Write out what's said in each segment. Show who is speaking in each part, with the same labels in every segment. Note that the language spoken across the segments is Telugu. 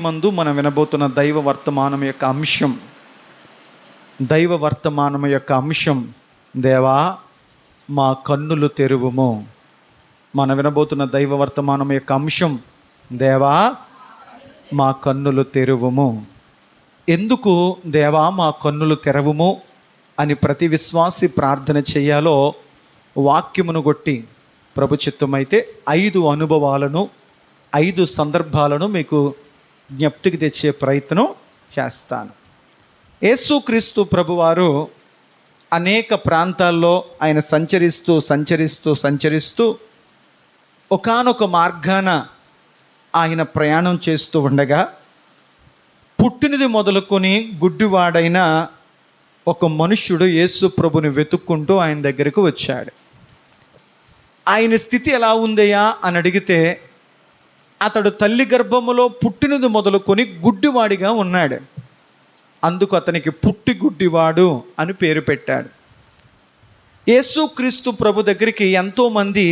Speaker 1: మందు మనం వినబోతున్న దైవ వర్తమానం యొక్క అంశం దేవా మా కన్నులు తెరువుము. మనం వినబోతున్న దైవ వర్తమానం యొక్క అంశం దేవా మా కన్నులు తెరువుము. ఎందుకు దేవా మా కన్నులు తెరవుము అని ప్రతి విశ్వాసి ప్రార్థన చేయాలో వాక్యమును కొట్టి ప్రభు చిత్తమైతే 5 అనుభవాలను 5 సందర్భాలను మీకు జ్ఞప్తికి తెచ్చే ప్రయత్నం చేస్తాను. యేసుక్రీస్తు ప్రభువారు అనేక ప్రాంతాల్లో ఆయన సంచరిస్తూ ఒకానొక మార్గాన ఆయన ప్రయాణం చేస్తూ ఉండగా పుట్టినది మొదలుకొని గుడ్డివాడైన ఒక మనుష్యుడు యేసు ప్రభుని వెతుక్కుంటూ ఆయన దగ్గరకు వచ్చాడు. ఆయన స్థితి ఎలా ఉందయ్యా అని అడిగితే అతడు తల్లి గర్భములో పుట్టినది మొదలుకొని గుడ్డివాడిగా ఉన్నాడు. అందుకు అతనికి పుట్టి గుడ్డివాడు అని పేరు పెట్టాడు. యేసుక్రీస్తు ప్రభు దగ్గరికి ఎంతోమంది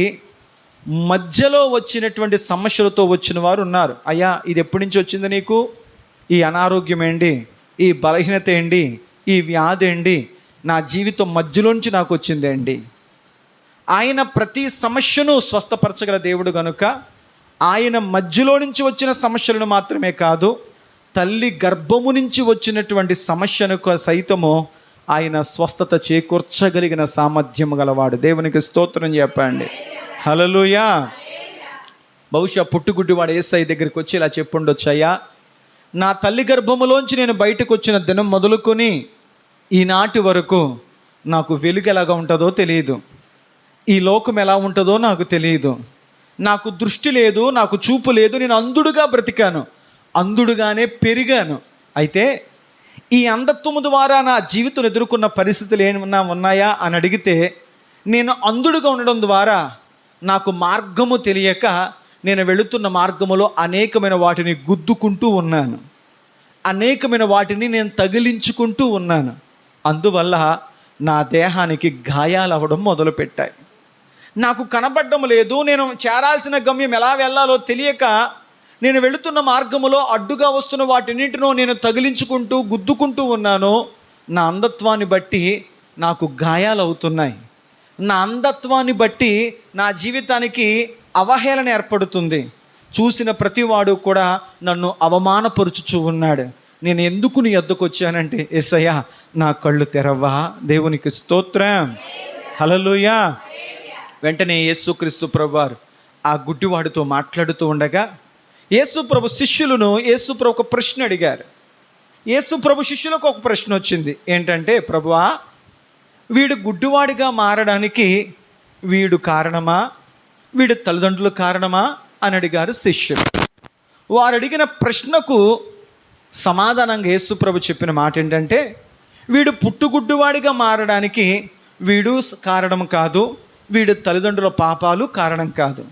Speaker 1: మధ్యలో వచ్చినటువంటి సమస్యలతో వచ్చిన వారు ఉన్నారు. అయ్యా ఇది ఎప్పటి నుంచి వచ్చింది నీకు? ఈ అనారోగ్యం ఏంటి, ఈ బలహీనత ఏంటి, ఈ వ్యాధి ఏంటి, నా జీవితం మధ్యలోంచి నాకు వచ్చిందేంటి. ఆయన ప్రతి సమస్యను స్వస్థపరచగల దేవుడు గనుక ఆయన మధ్యలో నుంచి వచ్చిన సమస్యలను మాత్రమే కాదు, తల్లి గర్భము నుంచి వచ్చినటువంటి సమస్యను సైతము ఆయన స్వస్థత చేకూర్చగలిగిన సామర్థ్యం గలవాడు. దేవునికి స్తోత్రం చెప్పండి. హల్లెలూయా. బహుశా పుట్టుగుడ్డివాడు యేసయ్య దగ్గరికి వచ్చి ఇలా చెప్పుండొచ్చు, అయ్యా నా తల్లి గర్భములోంచి నేను బయటకు వచ్చిన దినం మొదలుకొని ఈనాటి వరకు నాకు వెలుగు ఎలాగా ఉంటుందో తెలియదు, ఈ లోకం ఎలా ఉంటుందో నాకు తెలియదు, నాకు దృష్టి లేదు, నాకు చూపు లేదు, నేను అంధుడుగా బ్రతికాను, అంధుడుగానే పెరిగాను. అయితే ఈ అంధత్వము ద్వారా నా జీవితం ఎదుర్కొన్న పరిస్థితులు ఏమన్నా ఉన్నాయా అని అడిగితే నేను అంధుడుగా ఉండడం ద్వారా నాకు మార్గము తెలియక నేను వెళుతున్న మార్గములో అనేకమైన వాటిని గుద్దుకుంటూ ఉన్నాను, అనేకమైన వాటిని నేను తగిలించుకుంటూ ఉన్నాను. అందువల్ల నా దేహానికి గాయాలు అవ్వడం మొదలుపెట్టాయి. నాకు కనబడడం లేదు, నేను చేరాల్సిన గమ్యం ఎలా వెళ్ళాలో తెలియక నేను వెళుతున్న మార్గములో అడ్డుగా వస్తున్న వాటిన్నింటినో నేను తగిలించుకుంటూ గుద్దుకుంటూ ఉన్నాను. నా అంధత్వాన్ని బట్టి నాకు గాయాలు అవుతున్నాయి. నా అంధత్వాన్ని బట్టి నా జీవితానికి అవహేళన ఏర్పడుతుంది. చూసిన ప్రతివాడు కూడా నన్ను అవమానపరుచుచూ ఉన్నాడు. నేను ఎందుకు నీ వద్దకు వచ్చానంటే, యేసయ్యా నా కళ్ళు తెరవ్వా. దేవునికి స్తోత్రం. హల్లెలూయా. వెంటనే యేసుక్రీస్తు ప్రభువారు ఆ గుడ్డివాడితో మాట్లాడుతూ ఉండగా యేసు ప్రభు శిష్యులను యేసు ప్రభు ఒక ప్రశ్న అడిగారు. యేసు ప్రభు శిష్యులకు ఒక ప్రశ్న వచ్చింది. ఏంటంటే, ప్రభువా వీడు గుడ్డివాడిగా మారడానికి వీడు కారణమా, వీడి తల్లిదండ్రులు కారణమా అని అడిగారు శిష్యులు. వారు అడిగిన ప్రశ్నకు సమాధానంగా యేసు ప్రభు చెప్పిన మాట ఏంటంటే, వీడు పుట్టుగుడ్డివాడిగా మారడానికి వీడు కారణం కాదు, వీడి తల్లిదండ్రుల పాపాలు కారణం కాదు.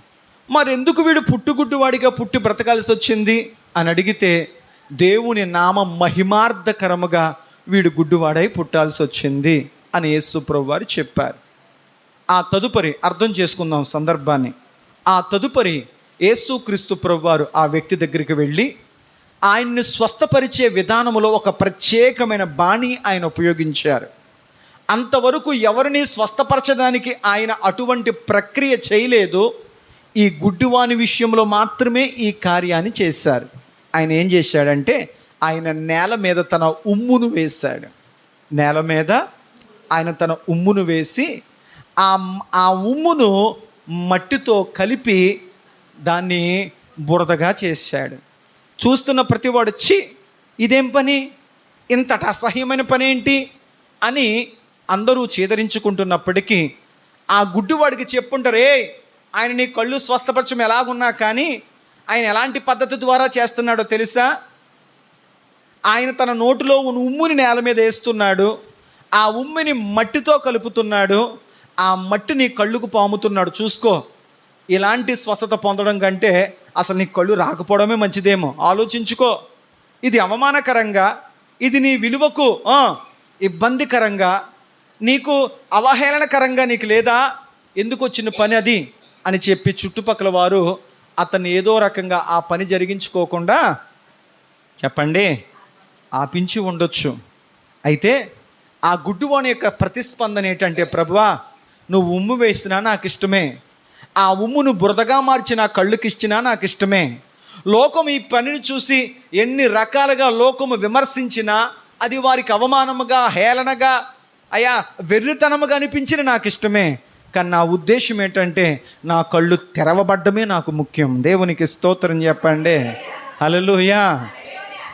Speaker 1: మరెందుకు వీడు పుట్టుగుడ్డివాడిగా పుట్టి బ్రతకాల్సి వచ్చింది అని అడిగితే, దేవుని నామ మహిమార్థకరముగా వీడు గుడ్డివాడై పుట్టాల్సి వచ్చింది అని యేసు ప్రభు వారు చెప్పారు. ఆ తదుపరి అర్థం చేసుకుందాం సందర్భాన్ని. ఆ తదుపరి యేసుక్రీస్తు ప్రభు వారు ఆ వ్యక్తి దగ్గరికి వెళ్ళి ఆయన్ని స్వస్థపరిచే విధానములో ఒక ప్రత్యేకమైన బాణి ఆయన ఉపయోగించారు. అంతవరకు ఎవరిని స్వస్థపరచడానికి ఆయన అటువంటి ప్రక్రియ చేయలేదు. ఈ గుడ్డివాని విషయంలో మాత్రమే ఈ కార్యాన్ని చేశారు. ఆయన ఏం చేశాడంటే, ఆయన నేల మీద తన ఉమ్మును వేశాడు. నేల మీద ఆయన తన ఉమ్మును వేసి ఆ ఉమ్మును మట్టితో కలిపి దాన్ని బురదగా చేశాడు. చూస్తున్న ప్రతివాడు ఛీ ఇదేం పని, ఇంతటి అసహ్యమైన పని ఏంటి అని అందరూ చేదరించుకుంటున్నప్పటికీ ఆ గుడ్డివాడికి చెప్పుంటారే, ఆయన నీ కళ్ళు స్వస్థపరచడం ఎలాగున్నా కానీ ఆయన ఎలాంటి పద్ధతి ద్వారా చేస్తున్నాడో తెలుసా? ఆయన తన నోటిలో ఉన్న ఉమ్ముని నేల మీద వేస్తున్నాడు, ఆ ఉమ్మిని మట్టితో కలుపుతున్నాడు, ఆ మట్టి నీ కళ్ళుకు పాముతున్నాడు. చూసుకో, ఇలాంటి స్వస్థత పొందడం కంటే అసలు నీ కళ్ళు రాకపోవడమే మంచిదేమో, ఆలోచించుకో. ఇది అవమానకరంగా, ఇది నీ విలువకు ఇబ్బందికరంగా, నీకు అవహేళనకరంగా నీకు లేదా? ఎందుకు వచ్చిన పని అది అని చెప్పి చుట్టుపక్కల వారు అతన్ని ఏదో రకంగా ఆ పని జరిగించుకోకుండా చెప్పండి, ఆపించి ఉండొచ్చు. అయితే ఆ గుడ్డివాని యొక్క ప్రతిస్పందన ఏంటంటే, ప్రభువా నువ్వు ఉమ్ము వేసినా నాకు ఇష్టమే, ఆ ఉమ్మును బురదగా మార్చి నా కళ్ళుకి ఇచ్చినా నాకు ఇష్టమే. లోకం ఈ పనిని చూసి ఎన్ని రకాలుగా లోకము విమర్శించినా అది వారికి అవమానముగా, హేళనగా, అయా వెర్రితనముగా అనిపించిన నాకు ఇష్టమే. కానీ నా ఉద్దేశం ఏంటంటే నా కళ్ళు తెరవబడ్డమే నాకు ముఖ్యం. దేవునికి స్తోత్రం చెప్పండి. హల్లెలూయా.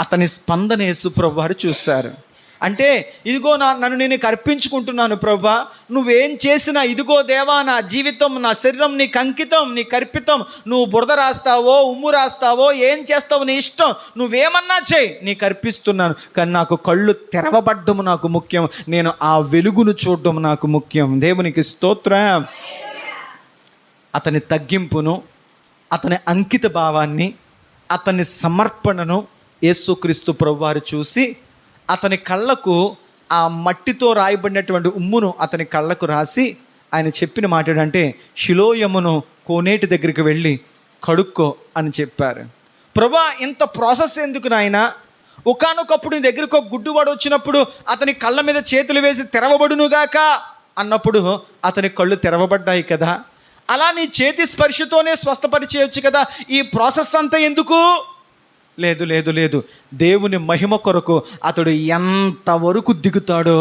Speaker 1: అతని స్పందన యేసు ప్రభువు వారు చూశారు. అంటే ఇదిగో నన్ను నేను అర్పించుకుంటున్నాను ప్రభువా, నువ్వేం చేసినా ఇదిగో దేవా నా జీవితం, నా శరీరం నీకు అంకితం, నీకు అర్పితం. నువ్వు బురద రాస్తావో, ఉమ్ము రాస్తావో, ఏం చేస్తావో నీ ఇష్టం, నువ్వేమన్నా చేయి, నీకు అర్పిస్తున్నాను. కానీ నాకు కళ్ళు తెరవబడ్డము నాకు ముఖ్యం, నేను ఆ వెలుగును చూడడం నాకు ముఖ్యం. దేవునికి స్తోత్రం. అతని తగ్గింపును, అతని అంకిత భావాన్ని, అతని సమర్పణను యేసుక్రీస్తు ప్రభువారు చూసి అతని కళ్ళకు ఆ మట్టితో రాయబడినటువంటి ఉమ్మును అతని కళ్ళకు రాసి ఆయన చెప్పిన మాట ఏంటంటే, షిలోయమును కోనేటి దగ్గరికి వెళ్ళి కడుక్కో అని చెప్పారు. ప్రభువా ఇంత ప్రాసెస్ ఎందుకు నాయనా? ఒకానొకప్పుడు నీ దగ్గరకు ఒక గుడ్డివాడు వచ్చినప్పుడు అతని కళ్ళ మీద చేతులు వేసి తెరవబడునుగాక అన్నప్పుడు అతని కళ్ళు తెరవబడ్డాయి కదా. అలా నీ చేతి స్పర్శతోనే స్వస్థపరిచేయచ్చు కదా, ఈ ప్రాసెస్ అంతా ఎందుకు? లేదు లేదు లేదు, దేవుని మహిమ కొరకు అతడు ఎంతవరకు దిగుతాడో,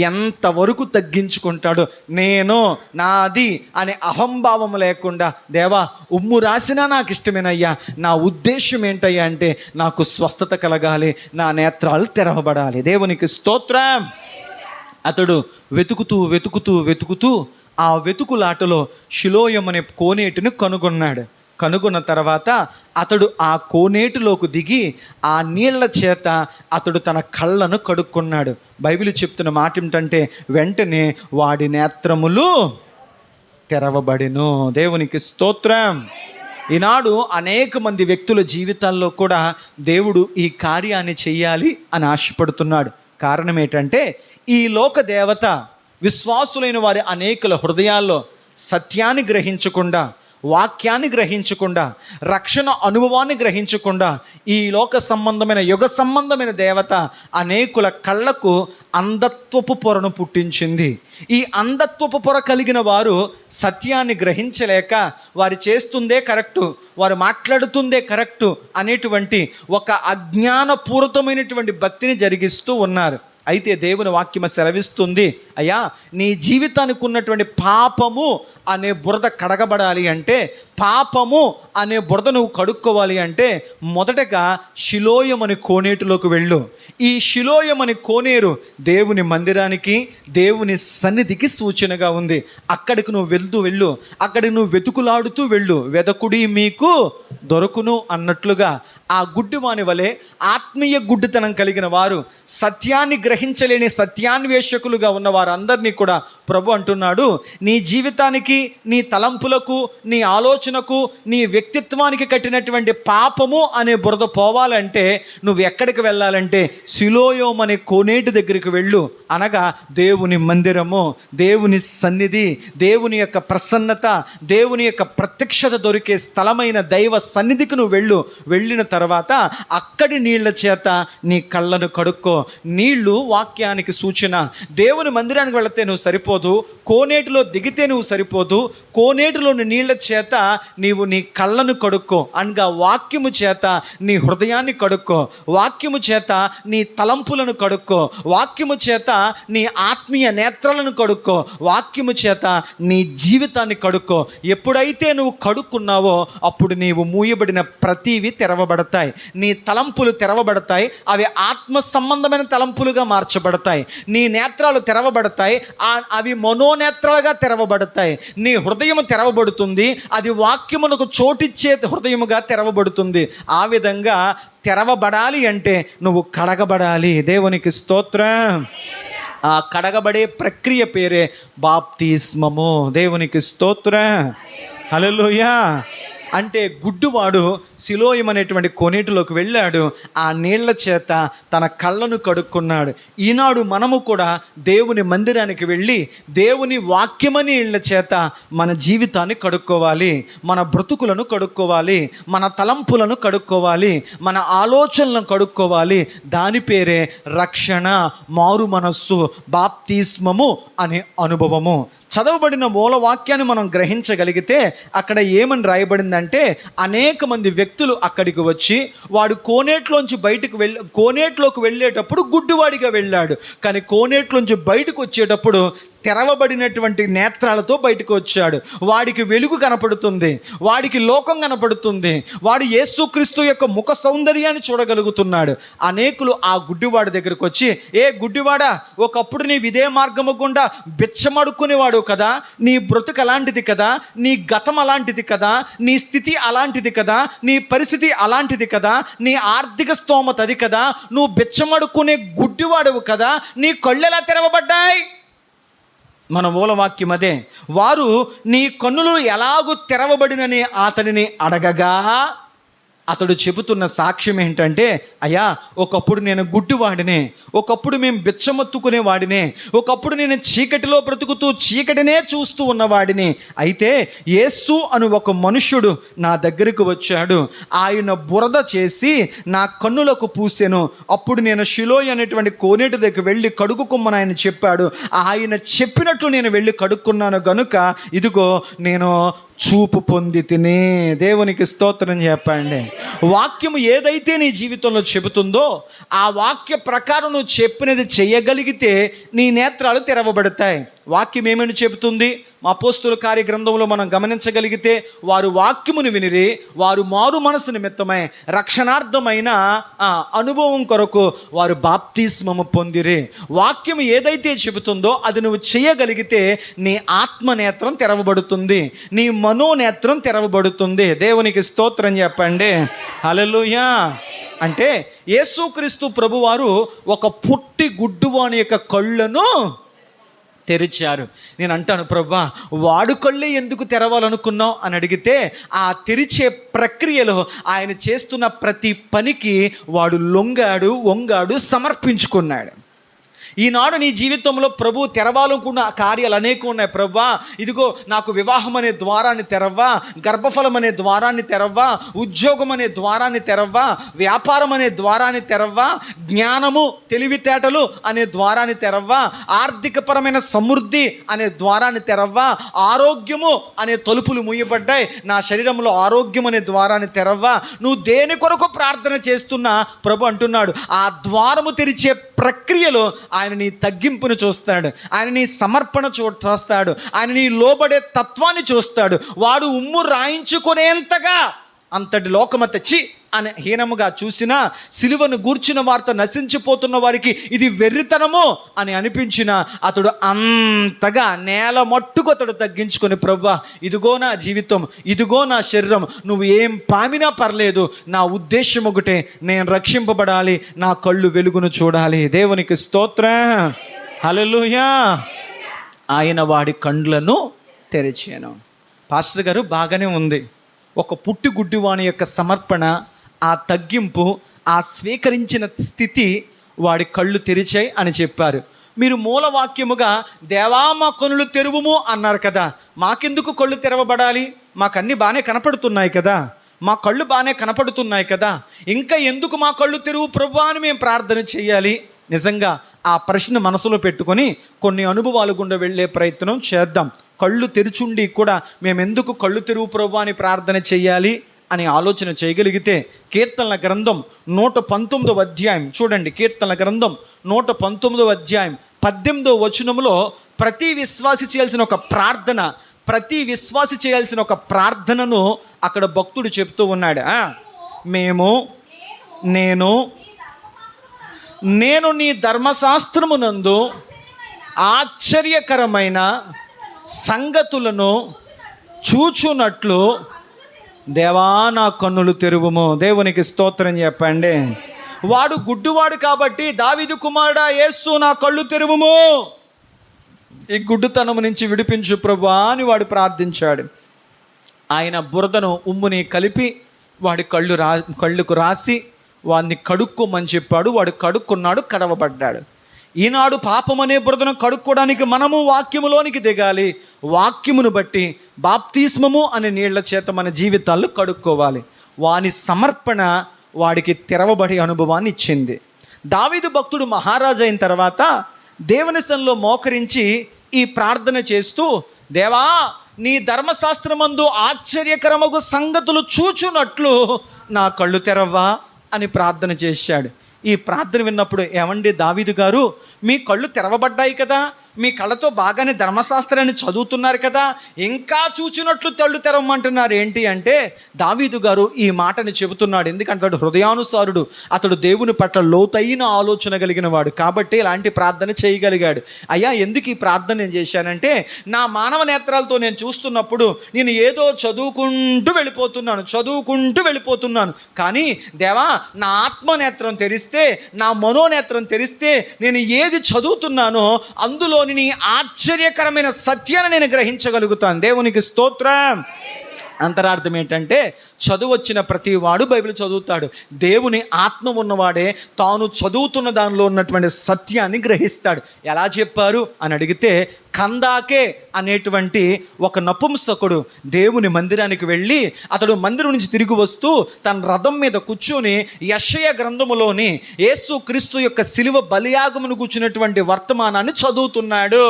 Speaker 1: ఎంతవరకు తగ్గించుకుంటాడో, నేను నాది అనే అహంభావం లేకుండా, దేవా ఉమ్ము రాసినా నాకు ఇష్టమేనయ్యా, నా ఉద్దేశం ఏంటయ్యా అంటే నాకు స్వస్థత కలగాలి, నా నేత్రాలు తెరవబడాలి. దేవునికి స్తోత్రం. అతడు వెతుకుతూ వెతుకుతూ వెతుకుతూ ఆ వెతుకులాటలో షిలోయం అనే కోనేటిని కనుగొన్నాడు. కనుగొన్న తర్వాత అతడు ఆ కోనేటిలోకి దిగి ఆ నీళ్ల చేత అతడు తన కళ్ళను కడుక్కున్నాడు. బైబిల్ చెప్తున్న మాట ఏమిటంటే, వెంటనే వాడి నేత్రములు తెరవబడెను. దేవునికి స్తోత్రం. ఈనాడు అనేక మంది వ్యక్తుల జీవితాల్లో కూడా దేవుడు ఈ కార్యాన్ని చెయ్యాలి అని ఆశపడుతున్నాడు. కారణం ఏంటంటే, ఈ లోక దేవత విశ్వాసులైన వారి అనేకుల హృదయాల్లో సత్యాన్ని గ్రహించకుండా, వాక్యాన్ని గ్రహించకుండా, రక్షణ అనుభవాన్ని గ్రహించకుండా, ఈ లోక సంబంధమైన యుగ సంబంధమైన దేవత అనేకుల కళ్ళకు అంధత్వపు పొరను పుట్టించింది. ఈ అంధత్వపు పొర కలిగిన వారు సత్యాన్ని గ్రహించలేక వారు చేస్తుందే కరెక్టు, వారు మాట్లాడుతుందే కరెక్టు అనేటువంటి ఒక అజ్ఞానపూరితమైనటువంటి భక్తిని జరిగిస్తూ ఉన్నారు. అయితే దేవుని వాక్యం సెలవిస్తుంది, అయ్యా నీ జీవితానికి ఉన్నటువంటి పాపము అనే బురద కడగబడాలి అంటే, పాపము అనే బురద నువ్వు కడుక్కోవాలి అంటే మొదటగా షిలోయం అనే కోనేటిలోకి వెళ్ళు. ఈ షిలోయం అనే కోనేరు దేవుని మందిరానికి, దేవుని సన్నిధికి సూచనగా ఉంది. అక్కడికి నువ్వు వెళ్ళు, అక్కడికి నువ్వు వెతుకులాడుతూ వెళ్ళు, వెదకుడి మీకు దొరకును అన్నట్లుగా ఆ గుడ్డివాని వలె ఆత్మీయ గుడ్డితనం కలిగిన వారు, సత్యాన్ని గ్రహించలేని సత్యాన్వేషకులుగా ఉన్న వారందరినీ కూడా ప్రభు అంటున్నాడు, నీ జీవితానికి, నీ తలంపులకు, నీ ఆలోచనకు, నీ వ్యక్తిత్వానికి కట్టినటువంటి పాపము అనే బురద పోవాలంటే నువ్వు ఎక్కడికి వెళ్ళాలంటే షిలోయం అనే కోనేటి దగ్గరికి వెళ్ళు. అనగా దేవుని మందిరము, దేవుని సన్నిధి, దేవుని యొక్క ప్రసన్నత, దేవుని యొక్క ప్రత్యక్షత దొరికే స్థలమైన దైవ సన్నిధికి నువ్వు వెళ్ళు. వెళ్ళిన తర్వాత అక్కడి నీళ్ల చేత నీ కళ్ళను కడుక్కో. నీళ్లు వాక్యానికి సూచన. దేవుని మందిరానికి వెళితే నువ్వు సరిపోదు, కోనేటిలో దిగితే నువ్వు సరిపోదు, కోనేటిలోని నీళ్ల చేత నీవు నీ కళ్ళను కడుక్కో. అనగా వాక్యము చేత నీ హృదయాన్ని కడుక్కో, వాక్యము చేత నీ తలంపులను కడుక్కో, వాక్యము చేత నీ ఆత్మీయ నేత్రాలను కడుక్కో, వాక్యము చేత నీ జీవితాన్ని కడుక్కో. ఎప్పుడైతే నువ్వు కడుక్కున్నావో అప్పుడు నీవు మూయబడిన ప్రతివి తెరవబడతాయి, నీ తలంపులు తెరవబడతాయి, అవి ఆత్మ సంబంధమైన తలంపులుగా మార్చబడతాయి. నీ నేత్రాలు తెరవబడతాయి, అవి మనోనేత్రాలుగా తెరవబడతాయి. నీ హృదయం తెరవబడుతుంది, అది వాక్యమునకు చోటిచ్చే హృదయముగా తెరవబడుతుంది. ఆ విధంగా తెరవబడాలి అంటే నువ్వు కడగబడాలి. దేవునికి స్తోత్రం. ఆ కడగబడే ప్రక్రియ పేరే బాప్తిస్మము. దేవునికి స్తోత్రం. హల్లెలూయా. అంటే గుడ్డువాడు సిలోయం అనేటువంటి కోనేటిలోకి వెళ్ళాడు. ఆ నీళ్ల చేత తన కళ్ళను కడుక్కున్నాడు. ఈనాడు మనము కూడా దేవుని మందిరానికి వెళ్ళి దేవుని వాక్యమని నీళ్ల చేత మన జీవితాన్ని కడుక్కోవాలి, మన బ్రతుకులను కడుక్కోవాలి, మన తలంపులను కడుక్కోవాలి, మన ఆలోచనలను కడుక్కోవాలి. దాని పేరే రక్షణ, మారు మనస్సు, బాప్తిస్మము అనే అనుభవము. చదవబడిన మూలవాక్యాన్ని మనం గ్రహించగలిగితే అక్కడ ఏమని రాయబడిందంటే, అనేక మంది వ్యక్తులు అక్కడికి వచ్చి వాడు కోనేట్లోకి వెళ్ళేటప్పుడు గుడ్డివాడిగా వెళ్ళాడు. కానీ కోనేట్లోంచి బయటకు వచ్చేటప్పుడు తెరవబడినటువంటి నేత్రాలతో బయటకు వచ్చాడు. వాడికి వెలుగు కనపడుతుంది, వాడికి లోకం కనపడుతుంది, వాడు యేసుక్రీస్తు యొక్క ముఖ సౌందర్యాన్ని చూడగలుగుతున్నాడు. అనేకులు ఆ గుడ్డివాడి దగ్గరకు వచ్చి, ఏ గుడ్డివాడా, ఒకప్పుడు నీ విదే మార్గము గుండా బిచ్చమడుకునేవాడు కదా, నీ బ్రతుకు అలాంటిది కదా, నీ గతం అలాంటిది కదా, నీ స్థితి అలాంటిది కదా, నీ పరిస్థితి అలాంటిది కదా, నీ ఆర్థిక స్తోమత అది కదా, నువ్వు బిచ్చమడుకునే గుడ్డివాడవు కదా, నీ కళ్ళు ఎలా తెరవబడ్డాయి? మన మూలవాక్యం అదే. వారు నీ కన్నులు ఎలాగూ తెరవబడినని అతనిని అడగగా అతడు చెబుతున్న సాక్ష్యం ఏంటంటే, అయ్యా, ఒకప్పుడు నేను గుడ్డివాడినే, ఒకప్పుడు మేము బిచ్చమొత్తుకునేవాడినే, ఒకప్పుడు నేను చీకటిలో బ్రతుకుతూ చీకటినే చూస్తూ ఉన్నవాడిని. అయితే యేసు అను ఒక మనుష్యుడు నా దగ్గరకు వచ్చాడు. ఆయన బురద చేసి నా కన్నులకు పూసెను. అప్పుడు నేను షిలోయ్ అనేటువంటి కోనేటి దగ్గర వెళ్ళి కడుగుకొమ్మని ఆయన చెప్పాడు. ఆయన చెప్పినట్లు నేను వెళ్ళి కడుక్కున్నాను గనుక ఇదిగో నేను చూపు పొంది తిని. దేవునికి స్తోత్రం చెప్పండి. వాక్యము ఏదైతే నీ జీవితంలో చెబుతుందో ఆ వాక్య ప్రకారం నువ్వు చెప్పినది చేయగలిగితే నీ నేత్రాలు తెరవబడతాయి. వాక్యం ఏమని చెబుతుంది? అపోస్తుల కార్య గ్రంథంలో మనం గమనించగలిగితే, వారు వాక్యమును వినిరి, వారు మారు మనసు నిమిత్తమై రక్షణార్థమైన అనుభవం కొరకు వారు బాప్తిస్మము పొందిరి. వాక్యం ఏదైతే చెబుతుందో అది నువ్వు చేయగలిగితే నీ ఆత్మనేత్రం తెరవబడుతుంది, నీ మనోనేత్రం తెరవబడుతుంది. దేవునికి స్తోత్రం చెప్పండి. హల్లెలూయా. అంటే యేసుక్రీస్తు ప్రభువారు ఒక పుట్టి గుడ్డువాని యొక్క కళ్ళను తెరిచారు. నేను అంటాను, ప్రభువా, వాడు కళ్ళే ఎందుకు తెరవాలనుకున్నావు అని అడిగితే, ఆ తెరిచే ప్రక్రియలో ఆయన చేస్తున్న ప్రతి పనికి వాడు లొంగాడు, వంగాడు, సమర్పించుకున్నాడు. ఈనాడు నీ జీవితంలో ప్రభు తెరవాలనుకున్న కార్యాలు అనేకం ఉన్నాయి. ప్రభువా, ఇదిగో నాకు వివాహం అనే ద్వారాన్ని తెరవ్వా, గర్భఫలం అనే ద్వారాన్ని తెరవ్వా, ఉద్యోగం అనే ద్వారాన్ని తెరవ్వా, వ్యాపారం అనే ద్వారాన్ని తెరవ్వా, జ్ఞానము తెలివితేటలు అనే ద్వారాన్ని తెరవ్వా, ఆర్థికపరమైన సమృద్ధి అనే ద్వారాన్ని తెరవ్వా, ఆరోగ్యము అనే తలుపులు మూయబడ్డాయి, నా శరీరంలో ఆరోగ్యం అనే ద్వారాన్ని తెరవ్వా. నువ్వు దేని కొరకు ప్రార్థన చేస్తున్నా ప్రభు అంటున్నాడు, ఆ ద్వారము తెరిచే ప్రక్రియలో ఆయన నీ తగ్గింపును చూస్తాడు, ఆయన నీ సమర్పణ చూస్తాడు, ఆయన నీ లోబడే తత్వాన్ని చూస్తాడు. వాడు ఉమ్ము రాయించుకునేంతగా అంతటి లోకమంత చి అని హీనముగా చూసినా, సిలువను గూర్చిన వార్త నశించిపోతున్న వారికి ఇది వెర్రితనము అని అనిపించిన అతడు అంతగా నేల మట్టుకు అతడు తగ్గించుకొని, ప్రభువా, ఇదిగో నా జీవితం, ఇదిగో నా శరీరం, నువ్వు ఏం పామినా పర్లేదు, నా ఉద్దేశం ఒకటే, నేను రక్షింపబడాలి, నా కళ్ళు వెలుగును చూడాలి. దేవునికి స్తోత్రం. హల్లెలూయా. ఆయన వాడి కండ్లను తెరిచాను. పాస్టర్ గారు, బాగానే ఉంది. ఒక పుట్టి గుడ్డివాని యొక్క సమర్పణ, ఆ తగ్గింపు, ఆ స్వీకరించిన స్థితి వాడి కళ్ళు తెరిచాయి అని చెప్పారు. మీరు మూలవాక్యముగా దేవా మా కనులు తెరువుము అన్నారు కదా. మాకెందుకు కళ్ళు తెరవబడాలి? మాకన్నీ బాగానే కనపడుతున్నాయి కదా, మా కళ్ళు బాగానే కనపడుతున్నాయి కదా, ఇంకా ఎందుకు మా కళ్ళు తెరువు ప్రభువా అని మేము ప్రార్థన చేయాలి? నిజంగా ఆ ప్రశ్న మనసులో పెట్టుకొని కొన్ని అనుభవాలు గుండా వెళ్ళే ప్రయత్నం చేద్దాం. కళ్ళు తెరుచుండి కూడా మేము ఎందుకు కళ్ళు తెరువు ప్రభువా అని ప్రార్థన చేయాలి అని ఆలోచన చేయగలిగితే, కీర్తనల గ్రంథం 119వ అధ్యాయం చూడండి. కీర్తనల గ్రంథం 119వ అధ్యాయం 18వ వచనంలో ప్రతి విశ్వాసి చేయాల్సిన ఒక ప్రార్థనను అక్కడ భక్తుడు చెప్తూ ఉన్నాడు. నేను నీ ధర్మశాస్త్రమునందు ఆశ్చర్యకరమైన సంగతులను చూచునట్లు దేవా నా కన్నులు తెరువుము. దేవునికి స్తోత్రం చెప్పండి. వాడు గుడ్డివాడు కాబట్టి, దావీదు కుమారుడా యేసు నా కళ్ళు తెరువుము, ఈ గుడ్డుతనము నుంచి విడిపించు ప్రభువా అని వాడు ప్రార్థించాడు. ఆయన బురదను ఉమ్ముని కలిపి వాడి కళ్ళుకు రాసి వాడిని కడుక్కోమని చెప్పాడు. వాడు కడుక్కున్నాడు, కడవబడ్డాడు. ఈనాడు పాపం అనే బురదను కడుక్కోవడానికి మనము వాక్యములోనికి దిగాలి. వాక్యమును బట్టి బాప్తిస్మము అనే నీళ్ల చేత మన జీవితాల్లో కడుక్కోవాలి. వాని సమర్పణ వాడికి తెరవబడి అనుభవాన్ని ఇచ్చింది. దావీదు భక్తుడు మహారాజు అయిన తర్వాత దేవుని సన్నిధిలో మోకరించి ఈ ప్రార్థన చేస్తూ, దేవా, నీ ధర్మశాస్త్రమందు ఆశ్చర్యకరమగు సంగతులు చూచునట్లు నా కళ్ళు తెరవ్వా అని ప్రార్థన చేశాడు. ఈ ప్రార్థన విన్నప్పుడు, ఏమండి దావీదు గారు, మీ కళ్ళు తెరవబడ్డాయి కదా, మీ కళ్ళతో బాగానే ధర్మశాస్త్రాన్ని చదువుతున్నారు కదా, ఇంకా చూచినట్లు కళ్ళు తెరవమంటున్నారు ఏంటి అంటే, దావీదు గారు ఈ మాటని చెబుతున్నాడు. ఎందుకంటే అతడు హృదయానుసారుడు, అతడు దేవుని పట్ల లోతైన ఆలోచన కలిగిన వాడు కాబట్టి ఇలాంటి ప్రార్థన చేయగలిగాడు. అయ్యా, ఎందుకు ఈ ప్రార్థన నేను చేశానంటే, నా మానవ నేత్రాలతో నేను చూస్తున్నప్పుడు నేను ఏదో చదువుకుంటూ వెళ్ళిపోతున్నాను. కానీ దేవా, నా ఆత్మనేత్రం తెరిస్తే, నా మనోనేత్రం తెరిస్తే నేను ఏది చదువుతున్నానో అందులో నీ ఆశ్చర్యకరమైన సత్యాన్ని నేను గ్రహించగలుగుతాను. దేవునికి స్తోత్రం. అంతరార్థం ఏంటంటే, చదువు వచ్చిన ప్రతి వాడు బైబిల్ చదువుతాడు. దేవుని ఆత్మ ఉన్నవాడే తాను చదువుతున్న దానిలో ఉన్నటువంటి సత్యాన్ని గ్రహిస్తాడు. ఎలా చెప్పారు అని అడిగితే, కందాకే అనేటువంటి ఒక నపుంసకుడు దేవుని మందిరానికి వెళ్ళి అతడు మందిరం నుంచి తిరిగి వస్తూ తన రథం మీద కూర్చొని యెషయా గ్రంథములోని యేసు క్రీస్తు యొక్క శిలువ బలియాగమును కూర్చున్నటువంటి వర్తమానాన్ని చదువుతున్నాడు.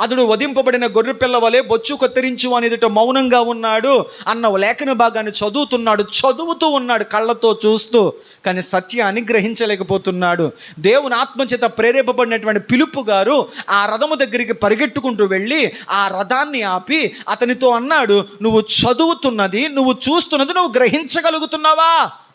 Speaker 1: అతడు వధింపబడిన గొర్రెపిల్ల వలె బొచ్చు కత్తిరించు అని ఎదుట మౌనంగా ఉన్నాడు అన్న లేఖన భాగాన్ని చదువుతూ ఉన్నాడు కళ్ళతో చూస్తూ. కానీ సత్యాన్ని గ్రహించలేకపోతున్నాడు. దేవుని ఆత్మచేత ప్రేరేపబడినటువంటి పిలుపు గారు ఆ రథము దగ్గరికి పరిగెట్టుకుంటూ వెళ్ళి ఆ రథాన్ని ఆపి అతనితో అన్నాడు, నువ్వు చదువుతున్నది, నువ్వు చూస్తున్నది నువ్వు గ్రహించగలుగుతున్నావా?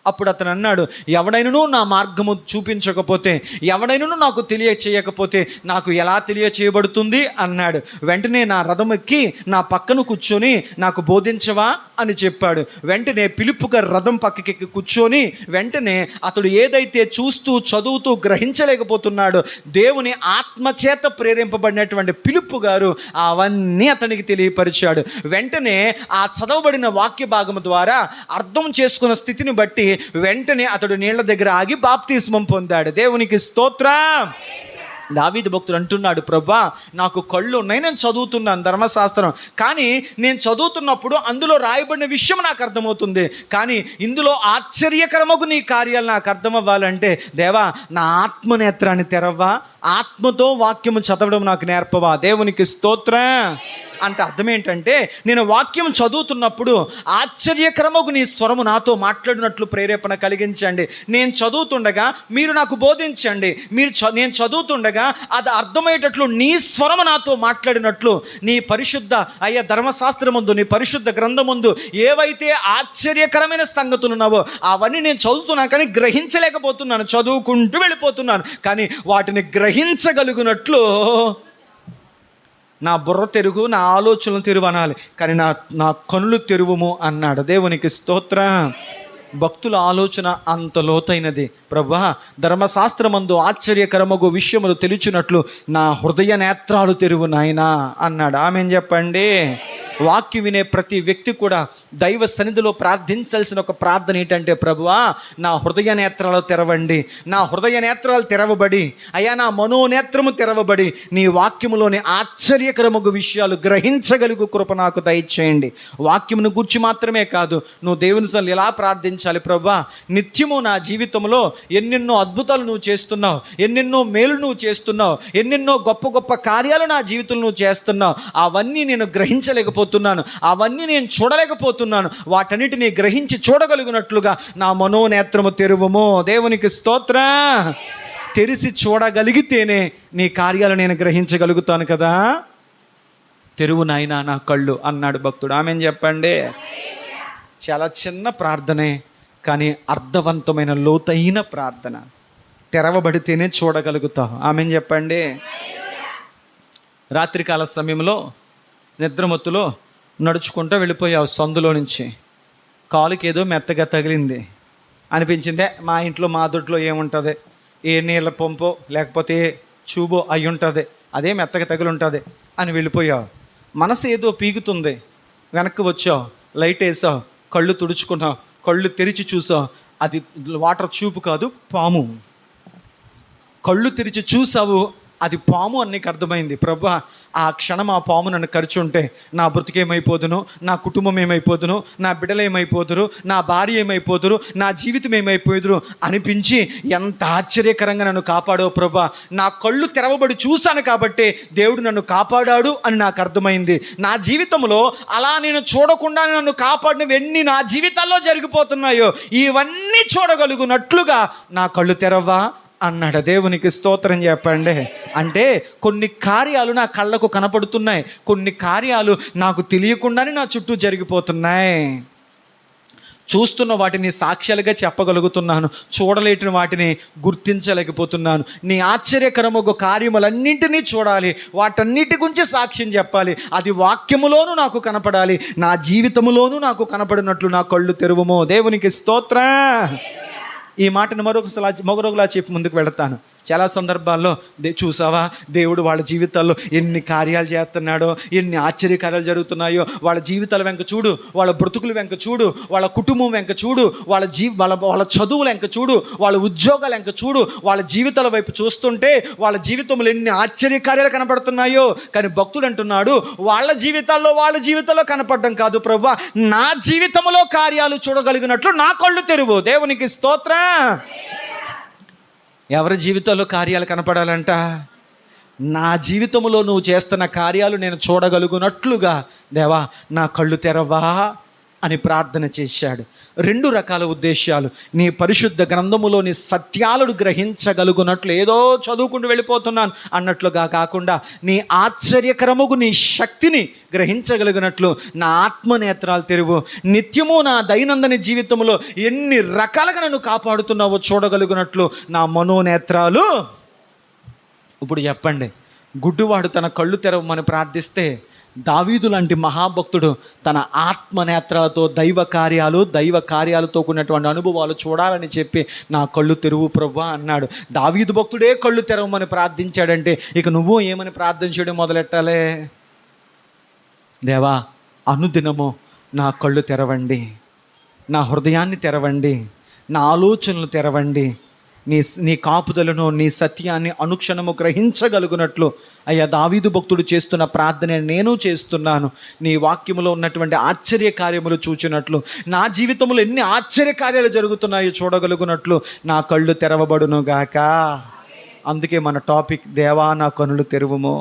Speaker 1: అప్పుడు అతను అన్నాడు, ఎవడైనను నా మార్గము చూపించకపోతే, ఎవడైనను నాకు తెలియచేయకపోతే నాకు ఎలా తెలియచేయబడుతుంది అన్నాడు. వెంటనే నా రథం ఎక్కి నా పక్కన కూర్చొని నాకు బోధించవా అని చెప్పాడు. వెంటనే పిలుపు గారు రథం పక్కకి కూర్చొని వెంటనే అతడు ఏదైతే చూస్తూ చదువుతూ గ్రహించలేకపోతున్నాడో దేవుని ఆత్మచేత ప్రేరేపబడినటువంటి పిలుపు గారు అవన్నీ అతనికి తెలియపరిచాడు. వెంటనే ఆ చదవబడిన వాక్య భాగము ద్వారా అర్థం చేసుకున్న స్థితిని బట్టి వెంటనే అతడు నీళ్ల దగ్గర ఆగి బాప్తిస్మం పొందాడు. దేవునికి స్తోత్రం. దావీదు భక్తుడు అంటున్నాడు, ప్రభువా, నాకు కళ్ళు ఉన్నాయి, నేను చదువుతున్నాను ధర్మశాస్త్రం, కానీ నేను చదువుతున్నప్పుడు అందులో రాయబడిన విషయం నాకు అర్థమవుతుంది. కానీ ఇందులో ఆశ్చర్యకరమగు నీ కార్యాలు నాకు అర్థమవ్వాలంటే, దేవా, నా ఆత్మనేత్రాన్ని తెరవ్వా, ఆత్మతో వాక్యము చదవడం నాకు నేర్పవా. దేవునికి స్తోత్రం. అంటే అర్థం ఏంటంటే, నేను వాక్యం చదువుతున్నప్పుడు ఆశ్చర్యకరమగు నీ స్వరము నాతో మాట్లాడినట్లు ప్రేరేపణ కలిగించండి. నేను చదువుతుండగా మీరు నాకు బోధించండి. నేను చదువుతుండగా అది అర్థమయ్యేటట్లు నీ స్వరము నాతో మాట్లాడినట్లు నీ పరిశుద్ధ ధర్మశాస్త్రం ముందు, నీ పరిశుద్ధ గ్రంథం ముందు ఏవైతే ఆశ్చర్యకరమైన సంగతులు ఉన్నావో అవన్నీ నేను చదువుతున్నాను, కానీ గ్రహించలేకపోతున్నాను. చదువుకుంటూ వెళ్ళిపోతున్నాను, కానీ వాటిని గ్రహించగలుగునట్లు నా బుర్ర తెరుగు, నా ఆలోచనలు తెరువు అనాలి, కానీ నా కనులు తెరువుము అన్నాడు. దేవునికి స్తోత్రం. భక్తుల ఆలోచన అంత లోతైనది. ప్రభువా, ధర్మశాస్త్రమందు ఆశ్చర్యకరమగు విషయములు తెలిచినట్లు నా హృదయ నేత్రాలు తెరువు నాయనా అన్నాడు. ఆమేన్ చెప్పండి. వాక్యం వినే ప్రతి వ్యక్తి కూడా దైవ సన్నిధిలో ప్రార్థించాల్సిన ఒక ప్రార్థన ఏంటంటే, ప్రభువా, నా హృదయ నేత్రాలు తెరవండి. నా హృదయ నేత్రాలు తెరవబడి, అయ్యా, నా మనోనేత్రము తెరవబడి నీ వాక్యములోని ఆశ్చర్యకరమగు విషయాలు గ్రహించగలుగు కృప నాకు దయచేయండి. వాక్యమును గూర్చి మాత్రమే కాదు, నువ్వు దేవుని సన్నిధిలో ఎలా ప్రార్థించాలి, ప్రభువా, నిత్యము నా జీవితంలో ఎన్నెన్నో అద్భుతాలు నువ్వు చేస్తున్నావు, ఎన్నెన్నో మేలు నువ్వు చేస్తున్నావు, ఎన్నెన్నో గొప్ప గొప్ప కార్యాలు నా జీవితంలో నువ్వు చేస్తున్నావు. అవన్నీ నేను గ్రహించలేకపోతున్నాను, అవన్నీ నేను చూడలేకపోతున్నాను. వాటన్నిటిని గ్రహించి చూడగలిగినట్లుగా నా మనోనేత్రము తెరువుము. దేవునికి స్తోత్రం. తెరిచి చూడగలిగితేనే నీ కార్యాలు నేను గ్రహించగలుగుతాను కదా. తెరువు నాయనా నా కళ్ళు అన్నాడు భక్తుడు. ఆమేన్ చెప్పండి. చాలా చిన్న ప్రార్థనే, కానీ అర్థవంతమైన లోతైన ప్రార్థన. తెరవబడితేనే చూడగలుగుతావు. ఆమేన్ చెప్పండి. రాత్రికాల సమయంలో నిద్రమత్తులో నడుచుకుంటూ వెళ్ళిపోయావు. సందులో నుంచి కాలుకి ఏదో మెత్తగా తగిలింది అనిపించిందే. మా ఇంట్లో మా దొడ్లో ఏముంటుంది, ఏ నీళ్ళ పంపో లేకపోతే ఏ చూబో అయి ఉంటుంది, అదే మెత్తగా తగిలి ఉంటుంది అని వెళ్ళిపోయావు. మనసు ఏదో పీగుతుంది, వెనక్కి వచ్చావు, లైట్ వేసావు, కళ్ళు తుడుచుకున్నావు, కళ్ళు తెరిచి చూసావు, అది వాటర్ చూపు కాదు, పాము. కళ్ళు తెరిచి చూసావు, అది పాము అని నీకు అర్థమైంది. ప్రభా, ఆ క్షణం ఆ పాము నన్ను కరిచుంటే నా బ్రతికేమైపోదును, నా కుటుంబం ఏమైపోదును, నా బిడ్డలు ఏమైపోదురు, నా భార్య ఏమైపోదురు, నా జీవితం ఏమైపోదురు అనిపించి ఎంత ఆశ్చర్యకరంగా నన్ను కాపాడో ప్రభా. నా కళ్ళు తెరవబడి చూశాను కాబట్టి దేవుడు నన్ను కాపాడాడు అని నాకు అర్థమైంది. నా జీవితంలో అలా నేను చూడకుండా నన్ను కాపాడినవి ఎన్ని నా జీవితాల్లో జరిగిపోతున్నాయో ఇవన్నీ చూడగలుగునట్లుగా నా కళ్ళు తెరవా అన్నాడు. దేవునికి స్తోత్రం చెప్పండి. అంటే కొన్ని కార్యాలు నా కళ్ళకు కనపడుతున్నాయి, కొన్ని కార్యాలు నాకు తెలియకుండానే నా చుట్టూ జరిగిపోతున్నాయి. చూస్తున్న వాటిని సాక్ష్యాలుగా చెప్పగలుగుతున్నాను, చూడలేని వాటిని గుర్తించలేకపోతున్నాను. నీ ఆశ్చర్యకరము కార్యములన్నింటినీ చూడాలి, వాటన్నిటి గురించి సాక్ష్యం చెప్పాలి. అది వాక్యములోనూ నాకు కనపడాలి, నా జీవితములోనూ నాకు కనపడినట్లు నా కళ్ళు తెరువుమో. దేవునికి స్తోత్రం. ఈ మాటను మరొకలా చెప్పి ముందుకు వెళతాను. చాలా సందర్భాల్లో చూసావా, దేవుడు వాళ్ళ జీవితాల్లో ఎన్ని కార్యాలు చేస్తున్నాడో, ఎన్ని ఆశ్చర్యకార్యాలు జరుగుతున్నాయో. వాళ్ళ జీవితాల వెంక చూడు, వాళ్ళ బ్రతుకుల వెంక చూడు, వాళ్ళ కుటుంబం వెంక చూడు, వాళ్ళ చదువుల వెంక చూడు, వాళ్ళ ఉద్యోగాల వెంక చూడు. వాళ్ళ జీవితాల వైపు చూస్తుంటే వాళ్ళ జీవితంలో ఎన్ని ఆశ్చర్యకార్యాలు కనపడుతున్నాయో. కానీ భక్తుడు అంటున్నాడు, వాళ్ళ జీవితాల్లో కనపడడం కాదు ప్రభువా, నా జీవితంలో కార్యాలు చూడగలిగినట్లు నా కళ్ళు తెరువు. దేవునికి స్తోత్రం. ఎవరి జీవితంలో కార్యాలు కనపడాలంట? నా జీవితంలో నువ్వు చేస్తున్న కార్యాలు నేను చూడగలుగునట్లుగా దేవా నా కళ్ళు తెరవా అని ప్రార్థన చేశాడు. 2 రకాల ఉద్దేశాలు. నీ పరిశుద్ధ గ్రంథములోని సత్యాలను గ్రహించగలుగునట్లు, ఏదో చదువుకుంటూ వెళ్ళిపోతున్నాను అన్నట్లుగా కాకుండా నీ ఆశ్చర్యకరముగు నీ శక్తిని గ్రహించగలిగినట్లు నా ఆత్మనేత్రాలు తెరువు. నిత్యము నా దైనందిన జీవితంలో ఎన్ని రకాలుగా నన్ను కాపాడుతున్నావో చూడగలిగినట్లు నా మనోనేత్రాలు. ఇప్పుడు చెప్పండి, గుడ్డివాడు తన కళ్ళు తెరవమని ప్రార్థిస్తే దావీదు లాంటి మహాభక్తుడు తన ఆత్మనేత్రాలతో దైవ కార్యాలతో కూడినటువంటి అనుభవాలు చూడాలని చెప్పి నా కళ్ళు తెరువు ప్రభువా అన్నాడు. దావీదు భక్తుడే కళ్ళు తెరవమని ప్రార్థించాడంటే ఇక నువ్వు ఏమని ప్రార్థన చేయడం మొదలెట్టాలే? దేవా, అనుదినము నా కళ్ళు తెరవండి, నా హృదయాన్ని తెరవండి, నా ఆలోచనలు తెరవండి, నీ కాపుదలను నీ సత్యాన్ని అనుక్షణము గ్రహించగలుగునట్లు. అయ్యా, దావీదు భక్తుడు చేస్తున్న ప్రార్థన నేను చేస్తున్నాను. నీ వాక్యములో ఉన్నటువంటి ఆశ్చర్య కార్యములు చూచినట్లు, నా జీవితంలో ఎన్ని ఆశ్చర్య కార్యాలు జరుగుతున్నాయో చూడగలుగునట్లు నా కళ్ళు తెరవబడును గాక. అందుకే మన టాపిక్, దేవా నా కనులు తెరువుము.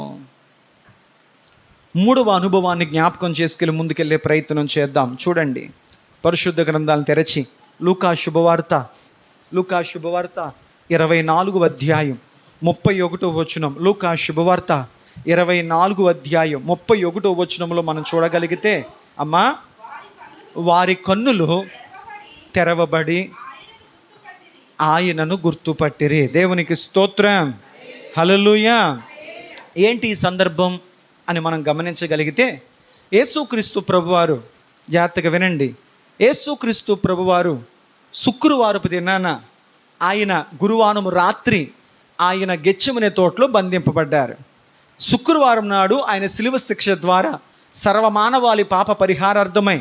Speaker 1: 3వ అనుభవాన్ని జ్ఞాపకం చేసుకెళ్ళి ముందుకెళ్ళే ప్రయత్నం చేద్దాం. చూడండి, పరిశుద్ధ గ్రంథాలను తెరచి లూకా శుభవార్త 24వ అధ్యాయం 31వ వచనం. లూకా శుభవార్త 24వ అధ్యాయం 31వ వచనంలో మనం చూడగలిగితే, అమ్మా, వారి కన్నులు తెరవబడి ఆయనను గుర్తుపట్టిరి. దేవునికి స్తోత్రం. హల్లెలూయా. ఏంటి ఈ సందర్భం అని మనం గమనించగలిగితే, యేసుక్రీస్తు ప్రభువారు, జాగ్రత్తగా వినండి, యేసుక్రీస్తు ప్రభువారు శుక్రవారపు దినాన ఆయన గురువారం రాత్రి ఆయన గెత్సేమనే తోటలో బంధింపబడ్డారు. శుక్రవారం నాడు ఆయన శిలువ శిక్ష ద్వారా సర్వమానవాళి పాప పరిహారార్థమై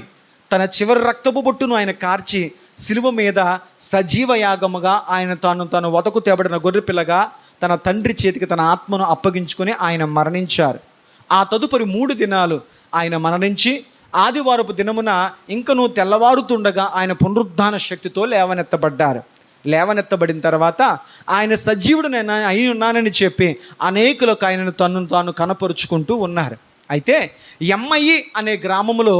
Speaker 1: తన చివరి రక్తపు బొట్టును ఆయన కార్చి శిలువ మీద సజీవ యాగముగా ఆయన తను వదకు తేబడిన గొర్రెపిల్లగా తన తండ్రి చేతికి తన ఆత్మను అప్పగించుకొని ఆయన మరణించారు. ఆ తదుపరి 3 దినాలు ఆయన మరణించి ఆదివారపు దినమున ఇంకనూ తెల్లవారుతుండగా ఆయన పునరుద్ధాన శక్తితో లేవనెత్తబడిన తర్వాత ఆయన సజీవుడు నేను అయి ఉన్నానని చెప్పి అనేకులకు ఆయనను తాను కనపరుచుకుంటూ ఉన్నారు. అయితే ఎమ్మయి అనే గ్రామంలో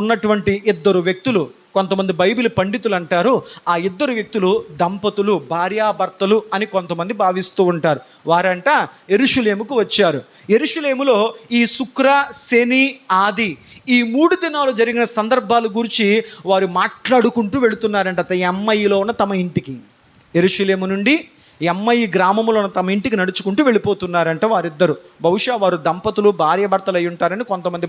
Speaker 1: ఉన్నటువంటి 2 వ్యక్తులు, కొంతమంది బైబిల్ పండితులు అంటారు ఆ 2 వ్యక్తులు దంపతులు, భార్యాభర్తలు అని కొంతమంది భావిస్తూ ఉంటారు. వారంట యెరూషలేముకు వచ్చారు. యెరూషలేములో ఈ శుక్ర, శని, ఆది ఈ 3 దినాలు జరిగిన సందర్భాల గురించి వారు మాట్లాడుకుంటూ వెళుతున్నారంట ఎమ్మయిలో ఉన్న తమ ఇంటికి. యెరూషలేము నుండి ఎమ్మయి గ్రామంలో ఉన్న తమ ఇంటికి నడుచుకుంటూ వెళ్ళిపోతున్నారంట వారిద్దరు. బహుశా వారు దంపతులు, భార్యాభర్తలు అయి ఉంటారని కొంతమంది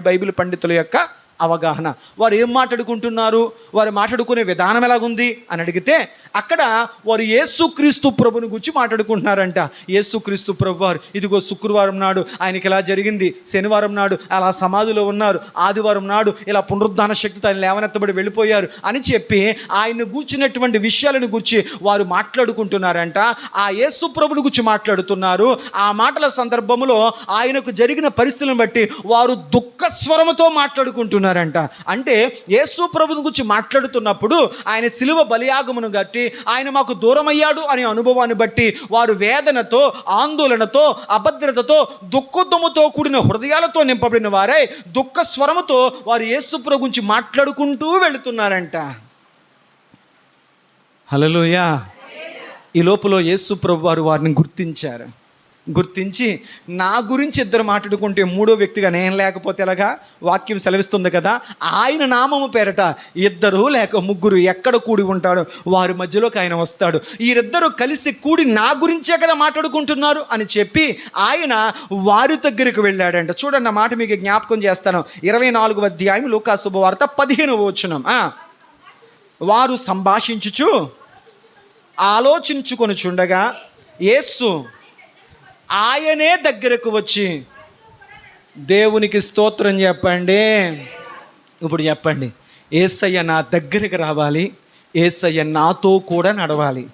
Speaker 1: బైబిల్ పండితుల యొక్క అవగాహన. వారు ఏం మాట్లాడుకుంటున్నారు, వారు మాట్లాడుకునే విధానం ఎలాగుంది అని అడిగితే అక్కడ వారు యేసుక్రీస్తు ప్రభుని గురించి మాట్లాడుకుంటున్నారంట. యేసుక్రీస్తు ప్రభు వారు ఇదిగో శుక్రవారం నాడు ఆయనకి ఇలా జరిగింది, శనివారం నాడు అలా సమాధిలో ఉన్నారు, ఆదివారం నాడు ఇలా పునరుద్ధాన శక్తితో ఆయన లేవనెత్తబడి వెళ్ళిపోయారు అని చెప్పి ఆయన గూర్చినటువంటి విషయాలను గురించి వారు మాట్లాడుకుంటున్నారంట. ఆ యేసు ప్రభుని గురించి మాట్లాడుతున్నారు. ఆ మాటల సందర్భంలో ఆయనకు జరిగిన పరిస్థితులను బట్టి వారు దుఃఖ స్వరముతో మాట్లాడుకుంటున్నారంట. అంటే యేసు ప్రభుని గురించి మాట్లాడుతున్నప్పుడు ఆయన శిలువ బలియాగమును బట్టి ఆయన మాకు దూరమయ్యాడు అనే అనుభవాన్ని బట్టి వారు వేదనతో, ఆందోళనతో, అభద్రతతో, దుఃఖముతో కూడిన హృదయాలతో నింపబడిన వారై దుఃఖ స్వరముతో వారు యేసు ప్రభు గురించి మాట్లాడుకుంటూ వెళుతున్నారంట. హల్లెలూయా. ఈ లోపల యేసు ప్రభు వారు వారిని గుర్తించి నా గురించి ఇద్దరు మాట్లాడుకుంటే మూడో వ్యక్తిగా నేను లేకపోతే ఎలాగా? వాక్యం సెలవిస్తుంది కదా, ఆయన నామము పేరట ఇద్దరు లేక ముగ్గురు ఎక్కడ కూడి ఉంటాడో వారి మధ్యలోకి ఆయన వస్తాడు. వీరిద్దరూ కలిసి కూడి నా గురించే కదా మాట్లాడుకుంటున్నారు అని చెప్పి ఆయన వారి దగ్గరికి వెళ్ళాడంట. చూడండి, ఆ మాట మీకు జ్ఞాపకం చేస్తాను. 24వ అధ్యాయం లూకా శుభవార్త 15వ వచనం. వారు సంభాషించుచు ఆలోచించుకొనుచుండగా యేసు ఆయనే దగ్గరకు వచ్చి, దేవునికి స్తోత్రం చెప్పండి. ఇప్పుడు చెప్పండి, యేసయ్య నా దగ్గరికి రావాలి, యేసయ్య నాతో కూడా నడవాలి,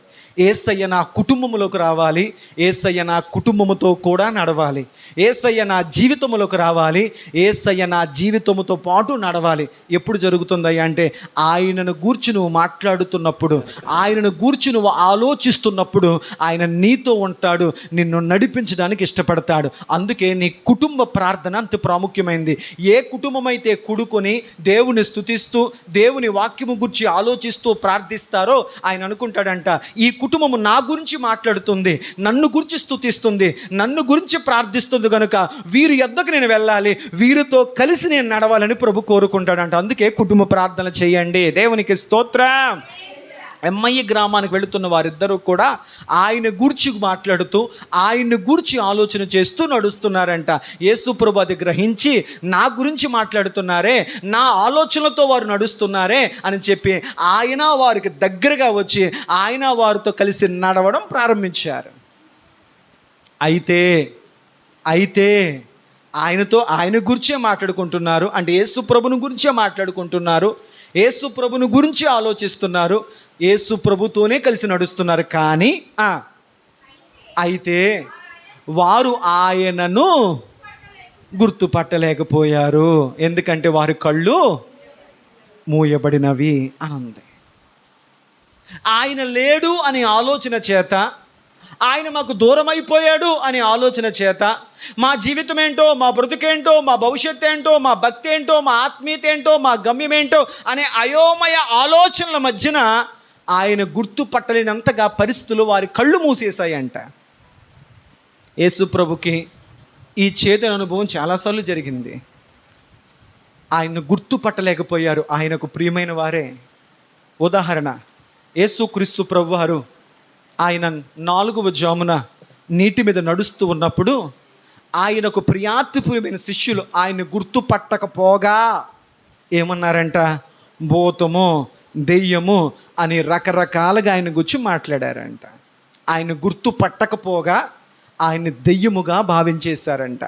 Speaker 1: యేసయ్య నా కుటుంబంలోకి రావాలి, యేసయ్య నా కుటుంబముతో కూడా నడవాలి, యేసయ్య నా జీవితంలోకి రావాలి, యేసయ్య నా జీవితంతో పాటు నడవాలి. ఎప్పుడు జరుగుతుందయ్యా అంటే ఆయనను గూర్చి నువ్వు మాట్లాడుతున్నప్పుడు, ఆయనను గూర్చి నువ్వు ఆలోచిస్తున్నప్పుడు ఆయన నీతో ఉంటాడు, నిన్ను నడిపించడానికి ఇష్టపడతాడు. అందుకే నీ కుటుంబ ప్రార్థన అంత ప్రాముఖ్యమైంది. ఏ కుటుంబం అయితే కూడుకొని దేవుని స్తుతిస్తూ దేవుని వాక్యము గురించి ఆలోచిస్తూ ప్రార్థిస్తారో ఆయన అనుకుంటాడంట, ఈ కుటుంబము నా గురించి మాట్లాడుతుంది, నన్ను గురించి స్తుతిస్తుంది, నన్ను గురించి ప్రార్థిస్తుంది కనుక వీరి యొద్దకు నేను వెళ్ళాలి, వీరితో కలిసి నేను నడవాలని ప్రభు కోరుకుంటాడంట. అందుకే కుటుంబ ప్రార్థన చేయండి. దేవునికి స్తోత్రం. ఎమ్మయ్య గ్రామానికి వెళుతున్న వారిద్దరూ కూడా ఆయన గూర్చి మాట్లాడుతూ ఆయన గూర్చి ఆలోచన చేస్తూ నడుస్తున్నారంట. యేసు ప్రభు అది గ్రహించి నా గురించి మాట్లాడుతున్నారే, నా ఆలోచనలతో వారు నడుస్తున్నారే అని చెప్పి ఆయన వారికి దగ్గరగా వచ్చి ఆయన వారితో కలిసి నడవడం ప్రారంభించారు. అయితే ఆయన గురించే మాట్లాడుకుంటున్నారు. అంటే యేసు ప్రభుని గురించే మాట్లాడుకుంటున్నారు, యేసు ప్రభుని గురించి ఆలోచిస్తున్నారు, యేసు ప్రభుతోనే కలిసి నడుస్తున్నారు. కానీ అయితే వారు ఆయనను గుర్తుపట్టలేకపోయారు, ఎందుకంటే వారి కళ్ళు మూయబడినవి అని ఉంది. ఆయన లేడు అనే ఆలోచన చేత, ఆయన మాకు దూరం అయిపోయాడు అనే ఆలోచన చేత మా జీవితం ఏంటో, మా బ్రతుకేంటో, మా భవిష్యత్తు ఏంటో, మా భక్తి ఏంటో, మా ఆత్మీయత ఏంటో, మా గమ్యం ఏంటో అనే అయోమయ ఆలోచనల మధ్యన ఆయన గుర్తుపట్టలేనంతగా పరిస్థితులు వారి కళ్ళు మూసేశాయంట. యేసు ప్రభుకి ఈ చేదు అనుభవం చాలాసార్లు జరిగింది. ఆయన్ను గుర్తుపట్టలేకపోయారు ఆయనకు ప్రియమైన వారే. ఉదాహరణ, యేసుక్రీస్తు ప్రభు వారు ఆయన 4వ జామున నీటి మీద నడుస్తూ ఉన్నప్పుడు ఆయనకు ప్రియాతిప్రియమైన శిష్యులు ఆయన గుర్తుపట్టకపోగా ఏమన్నారంట? భూతము, దెయ్యము అని రకరకాలుగా ఆయన గురించి మాట్లాడారంట. ఆయన గుర్తుపట్టకపోగా ఆయన దెయ్యముగా భావించేశారంట.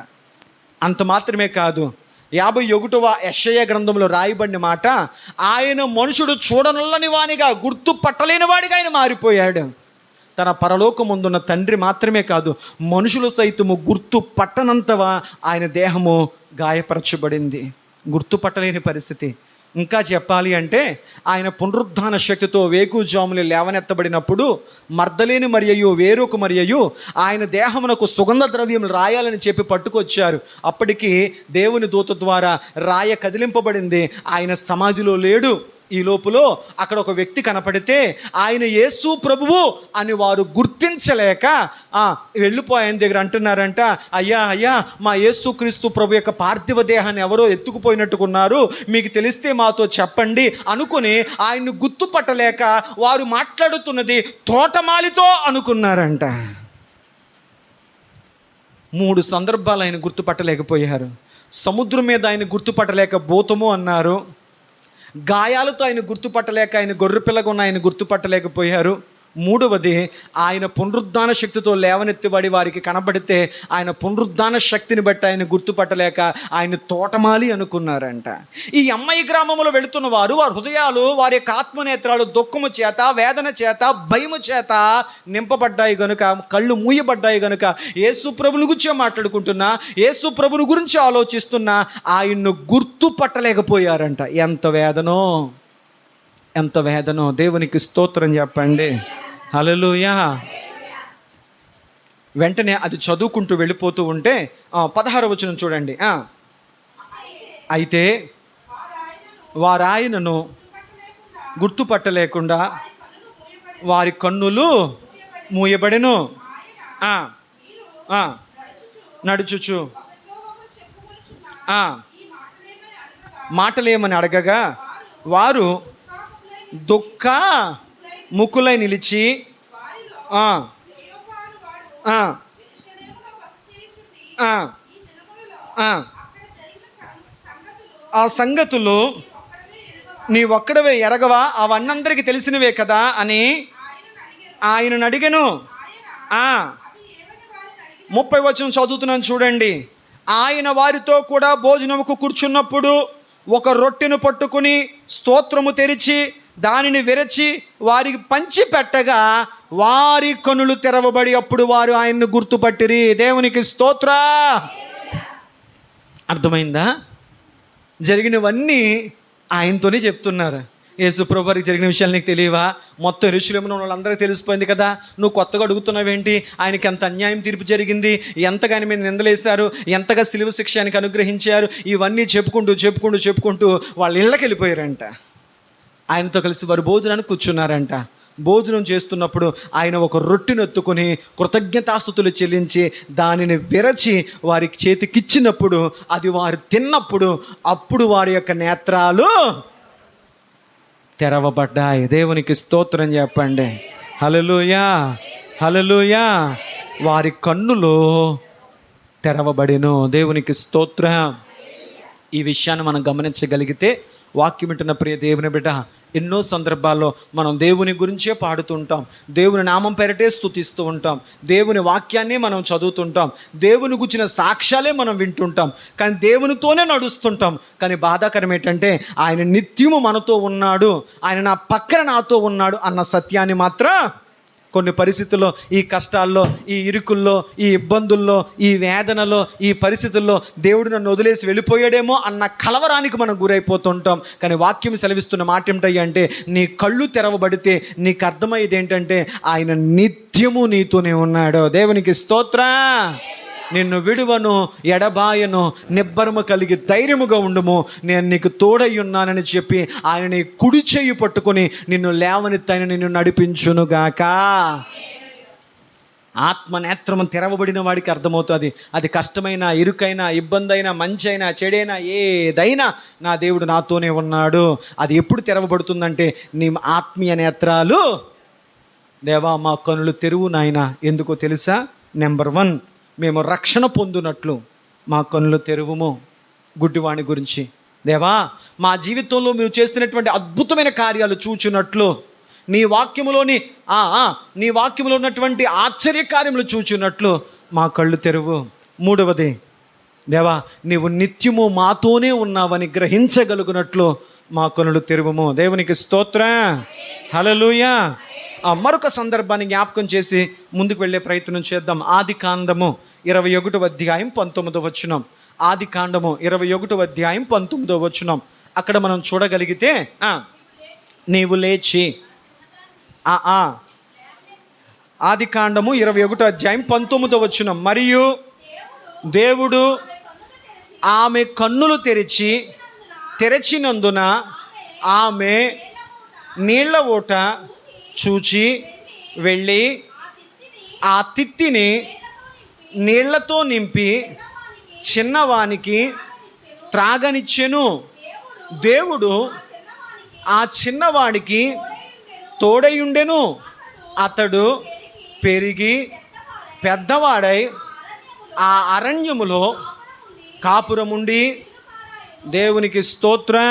Speaker 1: అంత మాత్రమే కాదు, 51వ యెషయా గ్రంథంలో రాయబడిన మాట, ఆయన మనుషుడు చూడనల్లని వానిగా, గుర్తుపట్టలేని వాడిగా ఆయన మారిపోయాడు. తన పరలోకముందున్న తండ్రి మాత్రమే కాదు, మనుషులు సైతము గుర్తుపట్టనంతవా ఆయన దేహము గాయపరచబడింది. గుర్తుపట్టలేని పరిస్థితి. ఇంకా చెప్పాలి అంటే ఆయన పునరుద్ధాన శక్తితో వేకుజాములు లేవనెత్తబడినప్పుడు మర్దలేని మరియయు వేరొక మరియయు ఆయన దేహమునకు సుగంధ ద్రవ్యములు రాయాలని చెప్పి పట్టుకొచ్చారు. అప్పటికి దేవుని దూత ద్వారా రాయ కదిలింపబడింది. ఆయన సమాధిలో లేడు. ఈ లోపల అక్కడ ఒక వ్యక్తి కనపడితే ఆయన యేసు ప్రభువు అని వారు గుర్తించలేక వెళ్ళిపోయిన దగ్గర అంటున్నారంట, అయ్యా మా యేసుక్రీస్తు ప్రభు యొక్క పార్థివ దేహాన్ని ఎవరో ఎత్తుకుపోయినట్టుకున్నారు, మీకు తెలిస్తే మాతో చెప్పండి అనుకుని ఆయన్ని గుర్తుపట్టలేక వారు మాట్లాడుతున్నది తోటమాలితో అనుకున్నారంట. 3 సందర్భాలు ఆయన గుర్తుపట్టలేకపోయారు. సముద్రం మీద ఆయన గుర్తుపట్టలేక భూతము అన్నారు. గాయాలతో ఆయన గుర్తుపట్టలేక ఆయన గొర్రెపిల్లగా ఉన్న ఆయన గుర్తుపట్టలేకపోయారు. మూడవది, ఆయన పునరుద్ధాన శక్తితో లేవనెత్తిబడి వారికి కనబడితే ఆయన పునరుద్ధాన శక్తిని బట్టి ఆయన గుర్తుపట్టలేక ఆయన తోటమాలి అనుకున్నారంట. ఈ అమ్మాయి గ్రామంలో వెళుతున్న వారు, వారి హృదయాలు, వారి యొక్క ఆత్మనేత్రాలు దుఃఖము చేత, వేదన చేత, భయము చేత నింపబడ్డాయి గనుక, కళ్ళు మూయబడ్డాయి గనుక యేసు ప్రభుని గురించి మాట్లాడుకుంటున్నా, యేసు ప్రభుని గురించి ఆలోచిస్తున్నా ఆయన్ను గుర్తుపట్టలేకపోయారంట. ఎంత వేదనో, ఎంత వేదనో. దేవునికి స్తోత్రం చెప్పండి. హల్లెలూయా. వెంటనే అది చదువుకుంటూ వెళ్ళిపోతూ ఉంటే 16వ వచనం చూడండి. అయితే వారాయనను గుర్తుపట్టలేకుండా వారి కన్నులు మూయబడెను. నడుచుచు మాటలేమని అడగగా వారు దుఃఖ ముక్కులై నిలిచి ఆ సంగతులు నీ ఒక్కడవే ఎరగవా, అవన్నందరికీ తెలిసినవే కదా అని ఆయనను అడిగెను. 30వ వచనం చదువుతున్నాను చూడండి. ఆయన వారితో కూడా భోజనముకు కూర్చున్నప్పుడు ఒక రొట్టెను పట్టుకుని స్తోత్రము తెరిచి దానిని విరచి వారికి పంచి పెట్టగా వారి కనులు తెరవబడి అప్పుడు వారు ఆయన్ను గుర్తుపట్టిరి. దేవునికి స్తోత్ర. అర్థమైందా? జరిగినవన్నీ ఆయనతోనే చెప్తున్నారు. యేసు ప్రభువారికి జరిగిన విషయాలు నీకు తెలియవా? మొత్తం యెరూషలేములో వాళ్ళందరికీ తెలిసిపోయింది కదా, నువ్వు కొత్తగా అడుగుతున్నావేంటి? ఆయనకి ఎంత అన్యాయం తీర్పు జరిగింది, ఎంతగా ఆయన మీద నిందలేశారు, ఎంతగా సిలువ శిక్ష ఆయనకు అనుగ్రహించారు, ఇవన్నీ చెప్పుకుంటూ వాళ్ళ ఇళ్ళకి వెళ్ళిపోయారంట. ఆయనతో కలిసి వారు భోజనానికి కూర్చున్నారంట. భోజనం చేస్తున్నప్పుడు ఆయన ఒక రొట్టెను ఎత్తుకొని కృతజ్ఞతాస్తుతులు చెల్లించి దానిని విరచి వారికి చేతికిచ్చినప్పుడు, అది వారు తిన్నప్పుడు, అప్పుడు వారి యొక్క నేత్రాలు తెరవబడ్డాయి. దేవునికి స్తోత్రం చెప్పండి. హల్లెలూయా, హల్లెలూయా. వారి కన్నులు తెరవబడెను. దేవునికి స్తోత్రం. ఈ విషయాన్ని మనం గమనించగలిగితే, వాక్యం వింటున్న ప్రియ దేవుని బిడ్డ, ఎన్నో సందర్భాల్లో మనం దేవుని గురించే పాడుతుంటాం, దేవుని నామం పేరటే స్తుతిస్తూ ఉంటాం, దేవుని వాక్యాన్ని మనం చదువుతుంటాం, దేవుని గురించిన సాక్ష్యాలే మనం వింటుంటాం, కానీ దేవునితోనే నడుస్తుంటాం. కానీ బాధాకరం ఏంటంటే ఆయన నిత్యము మనతో ఉన్నాడు, ఆయన నా పక్కన నాతో ఉన్నాడు అన్న సత్యాన్ని మాత్రం కొన్ని పరిస్థితుల్లో, ఈ కష్టాల్లో, ఈ ఇరుకుల్లో, ఈ ఇబ్బందుల్లో, ఈ వేదనలో, ఈ పరిస్థితుల్లో దేవుడు నన్ను వదిలేసి వెళ్ళిపోయాడేమో అన్న కలవరానికి మనం గురైపోతుంటాం. కానీ వాక్యం సెలవిస్తున్న మాట ఏమిటయ్యా అంటే, నీ కళ్ళు తెరవబడితే నీకు అర్థమయ్యేది ఏంటంటే ఆయన నిత్యము నీతోనే ఉన్నాడు. దేవునికి స్తోత్రం. నిన్ను విడువను, ఎడబాయను, నిబ్బరము కలిగి ధైర్యముగా ఉండుము, నేను నీకు తోడై ఉన్నానని చెప్పి ఆయన నీ కుడి చెయ్యి పట్టుకొని నిన్ను లేవనెత్తి నిన్ను నడిపించునుగాక. ఆత్మనేత్రము తెరవబడిన వాడికి అర్థమవుతుంది. అది కష్టమైన, ఇరుకైనా, ఇబ్బంది అయినా, మంచి అయినా, చెడైనా, ఏదైనా నా దేవుడు నాతోనే ఉన్నాడు. అది ఎప్పుడు తెరవబడుతుందంటే నీ ఆత్మీయ నేత్రాలు, దేవా మా కనులు తెరువు నాయనా. ఎందుకో తెలుసా? నెంబర్ 1, మేము రక్షణ పొందునట్లు మా కనులు తెరువుము. గుడ్డివాణి గురించి, దేవా మా జీవితంలో మేము చేస్తున్నటువంటి అద్భుతమైన కార్యాలు చూచున్నట్లు, నీ వాక్యములోని నీ వాక్యములో ఉన్నటువంటి ఆశ్చర్యకార్యములు చూచున్నట్లు మా కళ్ళు తెరువు. మూడవది, దేవా నీవు నిత్యము మాతోనే ఉన్నావని గ్రహించగలుగునట్లు మా కనులు తెరువుము. దేవునికి స్తోత్రం. హల్లెలూయా. మరొక సందర్భాన్ని జ్ఞాపకం చేసి ముందుకు వెళ్ళే ప్రయత్నం చేద్దాం. ఆదికాండము 21వ అధ్యాయం 19వ వచనం. ఆదికాండము 21వ అధ్యాయం 19వ వచనం. అక్కడ మనం చూడగలిగితే, నీవు లేచి, ఆదికాండము 21వ అధ్యాయం 19వ వచనం. మరియు దేవుడు ఆమె కన్నులు తెరచినందున ఆమె నీళ్ల ఊట చూచి వెళ్ళి ఆ తిత్తిని నీళ్లతో నింపి చిన్నవానికి త్రాగనిచ్చెను. దేవుడు ఆ చిన్నవాడికి తోడయుండెను. అతడు పెరిగి పెద్దవాడై ఆ అరణ్యములో కాపురముండి దేవునికి స్తోత్రం.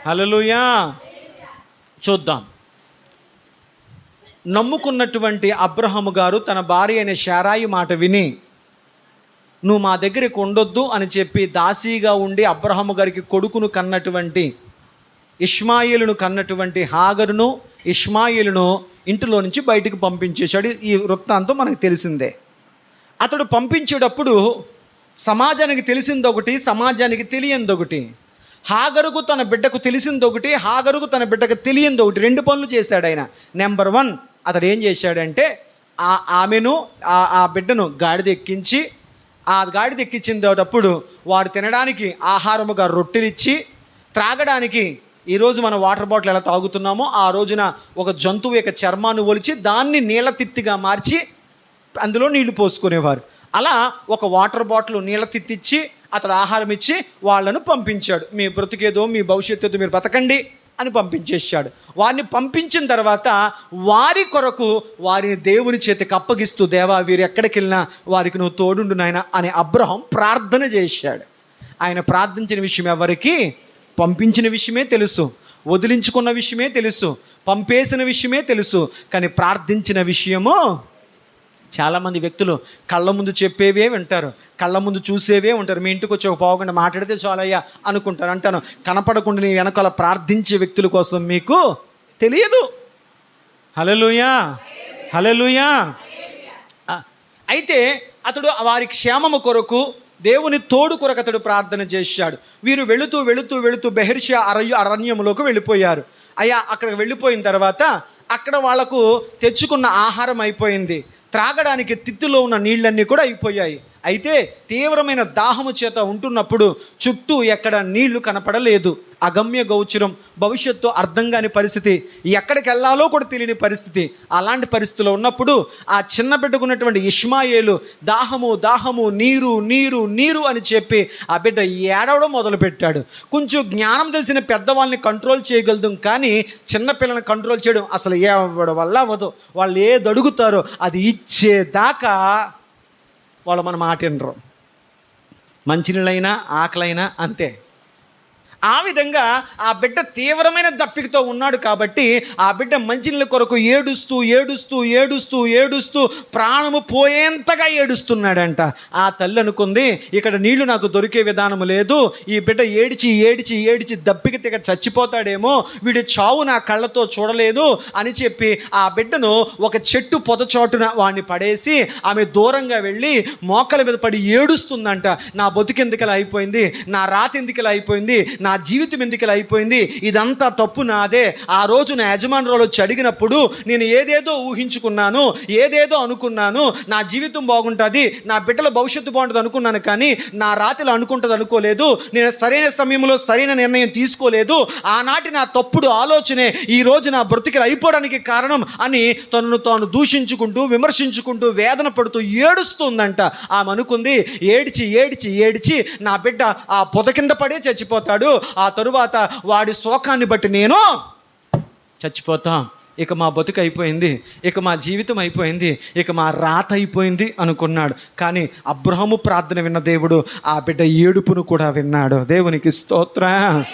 Speaker 1: హల్లెలూయా. చూద్దాం. నమ్ముకున్నటువంటి అబ్రహాము గారు తన భార్య అయిన శారాయి మాట విని, నువ్వు మా దగ్గరికి ఉండొద్దు అని చెప్పి దాసీగా ఉండి అబ్రహాము గారికి కొడుకును కన్నటువంటి ఇష్మాయేలును కన్నటువంటి హాగరును ఇష్మాయేలును ఇంటిలో నుంచి బయటికి పంపించేశాడు. ఈ వృత్తాంతం మనకు తెలిసిందే. అతడు పంపించేటప్పుడు సమాజానికి తెలిసిందొకటి, సమాజానికి తెలియందొకటి. హాగరుకు తన బిడ్డకు తెలిసిందొకటి, హాగరుకు తన బిడ్డకు తెలియందొకటి. 2 పనులు చేశాడు ఆయన. నెంబర్ 1, అతడు ఏం చేశాడంటే ఆమెను ఆ బిడ్డను గాడిద ఎక్కించి, ఆ గాడిద ఎక్కించేటప్పుడు వారు తినడానికి ఆహారముగా రొట్టెలిచ్చి, త్రాగడానికి ఈరోజు మనం వాటర్ బాటిల్ ఎలా తాగుతున్నామో ఆ రోజున ఒక జంతువు యొక్క చర్మాన్ని ఒలిచి దాన్ని నీళ్ళ తిత్తిగా మార్చి అందులో నీళ్లు పోసుకునేవారు. అలా ఒక వాటర్ బాటిల్ నీళ్ళ తిత్తిచ్చి అతడు ఆహారం ఇచ్చి వాళ్ళను పంపించాడు. మీ బ్రతికేదో మీ భవిష్యత్తు మీరు బతకండి అని పంపించేశాడు. వారిని పంపించిన తర్వాత వారి కొరకు వారిని దేవుని చేతికి అప్పగిస్తూ, దేవా వీరు ఎక్కడికి వెళ్ళినా వారికి నువ్వు తోడుండు నాయనా అని అబ్రహాం ప్రార్థన చేశాడు. ఆయన ప్రార్థించిన విషయం ఎవరికి? పంపించిన విషయమే తెలుసు, వదిలించుకున్న విషయమే తెలుసు, పంపేసిన విషయమే తెలుసు. కానీ ప్రార్థించిన విషయము చాలామంది వ్యక్తులు కళ్ళ ముందు చెప్పేవే వింటారు, కళ్ళ ముందు చూసేవే ఉంటారు. మీ ఇంటికి వచ్చి ఒక పావుగంట మాట్లాడితే చాలయ్యా అనుకుంటారు. అంటాను, కనపడకుండా నీ వెనకాల ప్రార్థించే వ్యక్తుల కోసం మీకు తెలియదు. హల్లెలూయా, హల్లెలూయా. అయితే అతడు వారి క్షేమము కొరకు, దేవుని తోడు కొరకు అతడు ప్రార్థన చేశాడు. వీరు వెళుతూ వెళుతూ వెళుతూ బెహెర్షా అరణ్యంలోకి వెళ్ళిపోయారు. అయ్యా అక్కడికి వెళ్ళిపోయిన తర్వాత అక్కడ వాళ్లకు తెచ్చుకున్న ఆహారం అయిపోయింది, త్రాగడానికి తిత్తిలో ఉన్న నీళ్ళన్నీ కూడా అయిపోయాయి. అయితే తీవ్రమైన దాహము చేత ఉంటున్నప్పుడు చుట్టూ ఎక్కడ నీళ్లు కనపడలేదు. అగమ్య గోచరం, భవిష్యత్తు అర్థం కాని పరిస్థితి, ఎక్కడికి వెళ్ళాలో కూడా తెలియని పరిస్థితి. అలాంటి పరిస్థితిలో ఉన్నప్పుడు ఆ చిన్న బిడ్డకున్నటువంటి ఇష్మాయేలు దాహము దాహము, నీరు నీరు నీరు అని చెప్పి ఆ బిడ్డ ఏడవడం మొదలుపెట్టాడు. కొంచెం జ్ఞానం తెలిసిన పెద్దవాళ్ళని కంట్రోల్ చేయగలుగుతాం, కానీ చిన్నపిల్లని కంట్రోల్ చేయడం అసలు ఎవరి వల్ల అవ్వదు. వాళ్ళు ఏది అడుగుతారో అది ఇచ్చేదాకా వాళ్ళు మన మాట వినరు. మంచినీళ్ళైనా ఆకలైనా అంతే. ఆ విధంగా ఆ బిడ్డ తీవ్రమైన దప్పికతో ఉన్నాడు కాబట్టి ఆ బిడ్డ మంచినీళ్ళ కొరకు ఏడుస్తూ ఏడుస్తూ ఏడుస్తూ ఏడుస్తూ ప్రాణము పోయేంతగా ఏడుస్తున్నాడంట. ఆ తల్లి అనుకుంది, ఇక్కడ నీళ్లు నాకు దొరికే విధానం లేదు, ఈ బిడ్డ ఏడిచి ఏడిచి ఏడిచి దప్పిక తెగ చచ్చిపోతాడేమో, వీడి చావు నా కళ్ళతో చూడలేదు అని చెప్పి ఆ బిడ్డను ఒక చెట్టు పొదచోటున వాడిని పడేసి ఆమె దూరంగా వెళ్ళి మోకాల మీద పడి ఏడుస్తుందంట. నా బతుకెందుకలా అయిపోయింది, నా రాత ఎందుకలా అయిపోయింది, నా జీవితం ఎందుకలా అయిపోయింది, ఇదంతా తప్పు నాదే. ఆ రోజు నా యజమానురాలు వచ్చి అడిగినప్పుడు నేను ఏదేదో ఊహించుకున్నాను, ఏదేదో అనుకున్నాను, నా జీవితం బాగుంటుంది, నా బిడ్డల భవిష్యత్తు బాగుంటుంది అనుకున్నాను, కానీ నా రాత్రిలో అనుకుంటుంది అనుకోలేదు. నేను సరైన సమయంలో సరైన నిర్ణయం తీసుకోలేదు. ఆనాటి నా తప్పుడు ఆలోచనే ఈ రోజు నా బ్రతికలు అయిపోవడానికి కారణం అని తనను తాను దూషించుకుంటూ విమర్శించుకుంటూ వేదన పడుతూ ఏడుస్తుందంట. ఆమె అనుకుంది, ఏడిచి ఏడిచి ఏడిచి నా బిడ్డ ఆ పొద కింద పడే చచ్చిపోతాడు, ఆ తరువాత వాడి శోకాన్ని బట్టి నేను చచ్చిపోతాం, ఇక మా బతుకు అయిపోయింది, ఇక మా జీవితం అయిపోయింది, ఇక మా రాత అయిపోయింది అనుకున్నాడు. కానీ అబ్రహాము ప్రార్థన విన్న దేవుడు ఆ బిడ్డ ఏడుపును కూడా విన్నాడు. దేవునికి స్తోత్రం.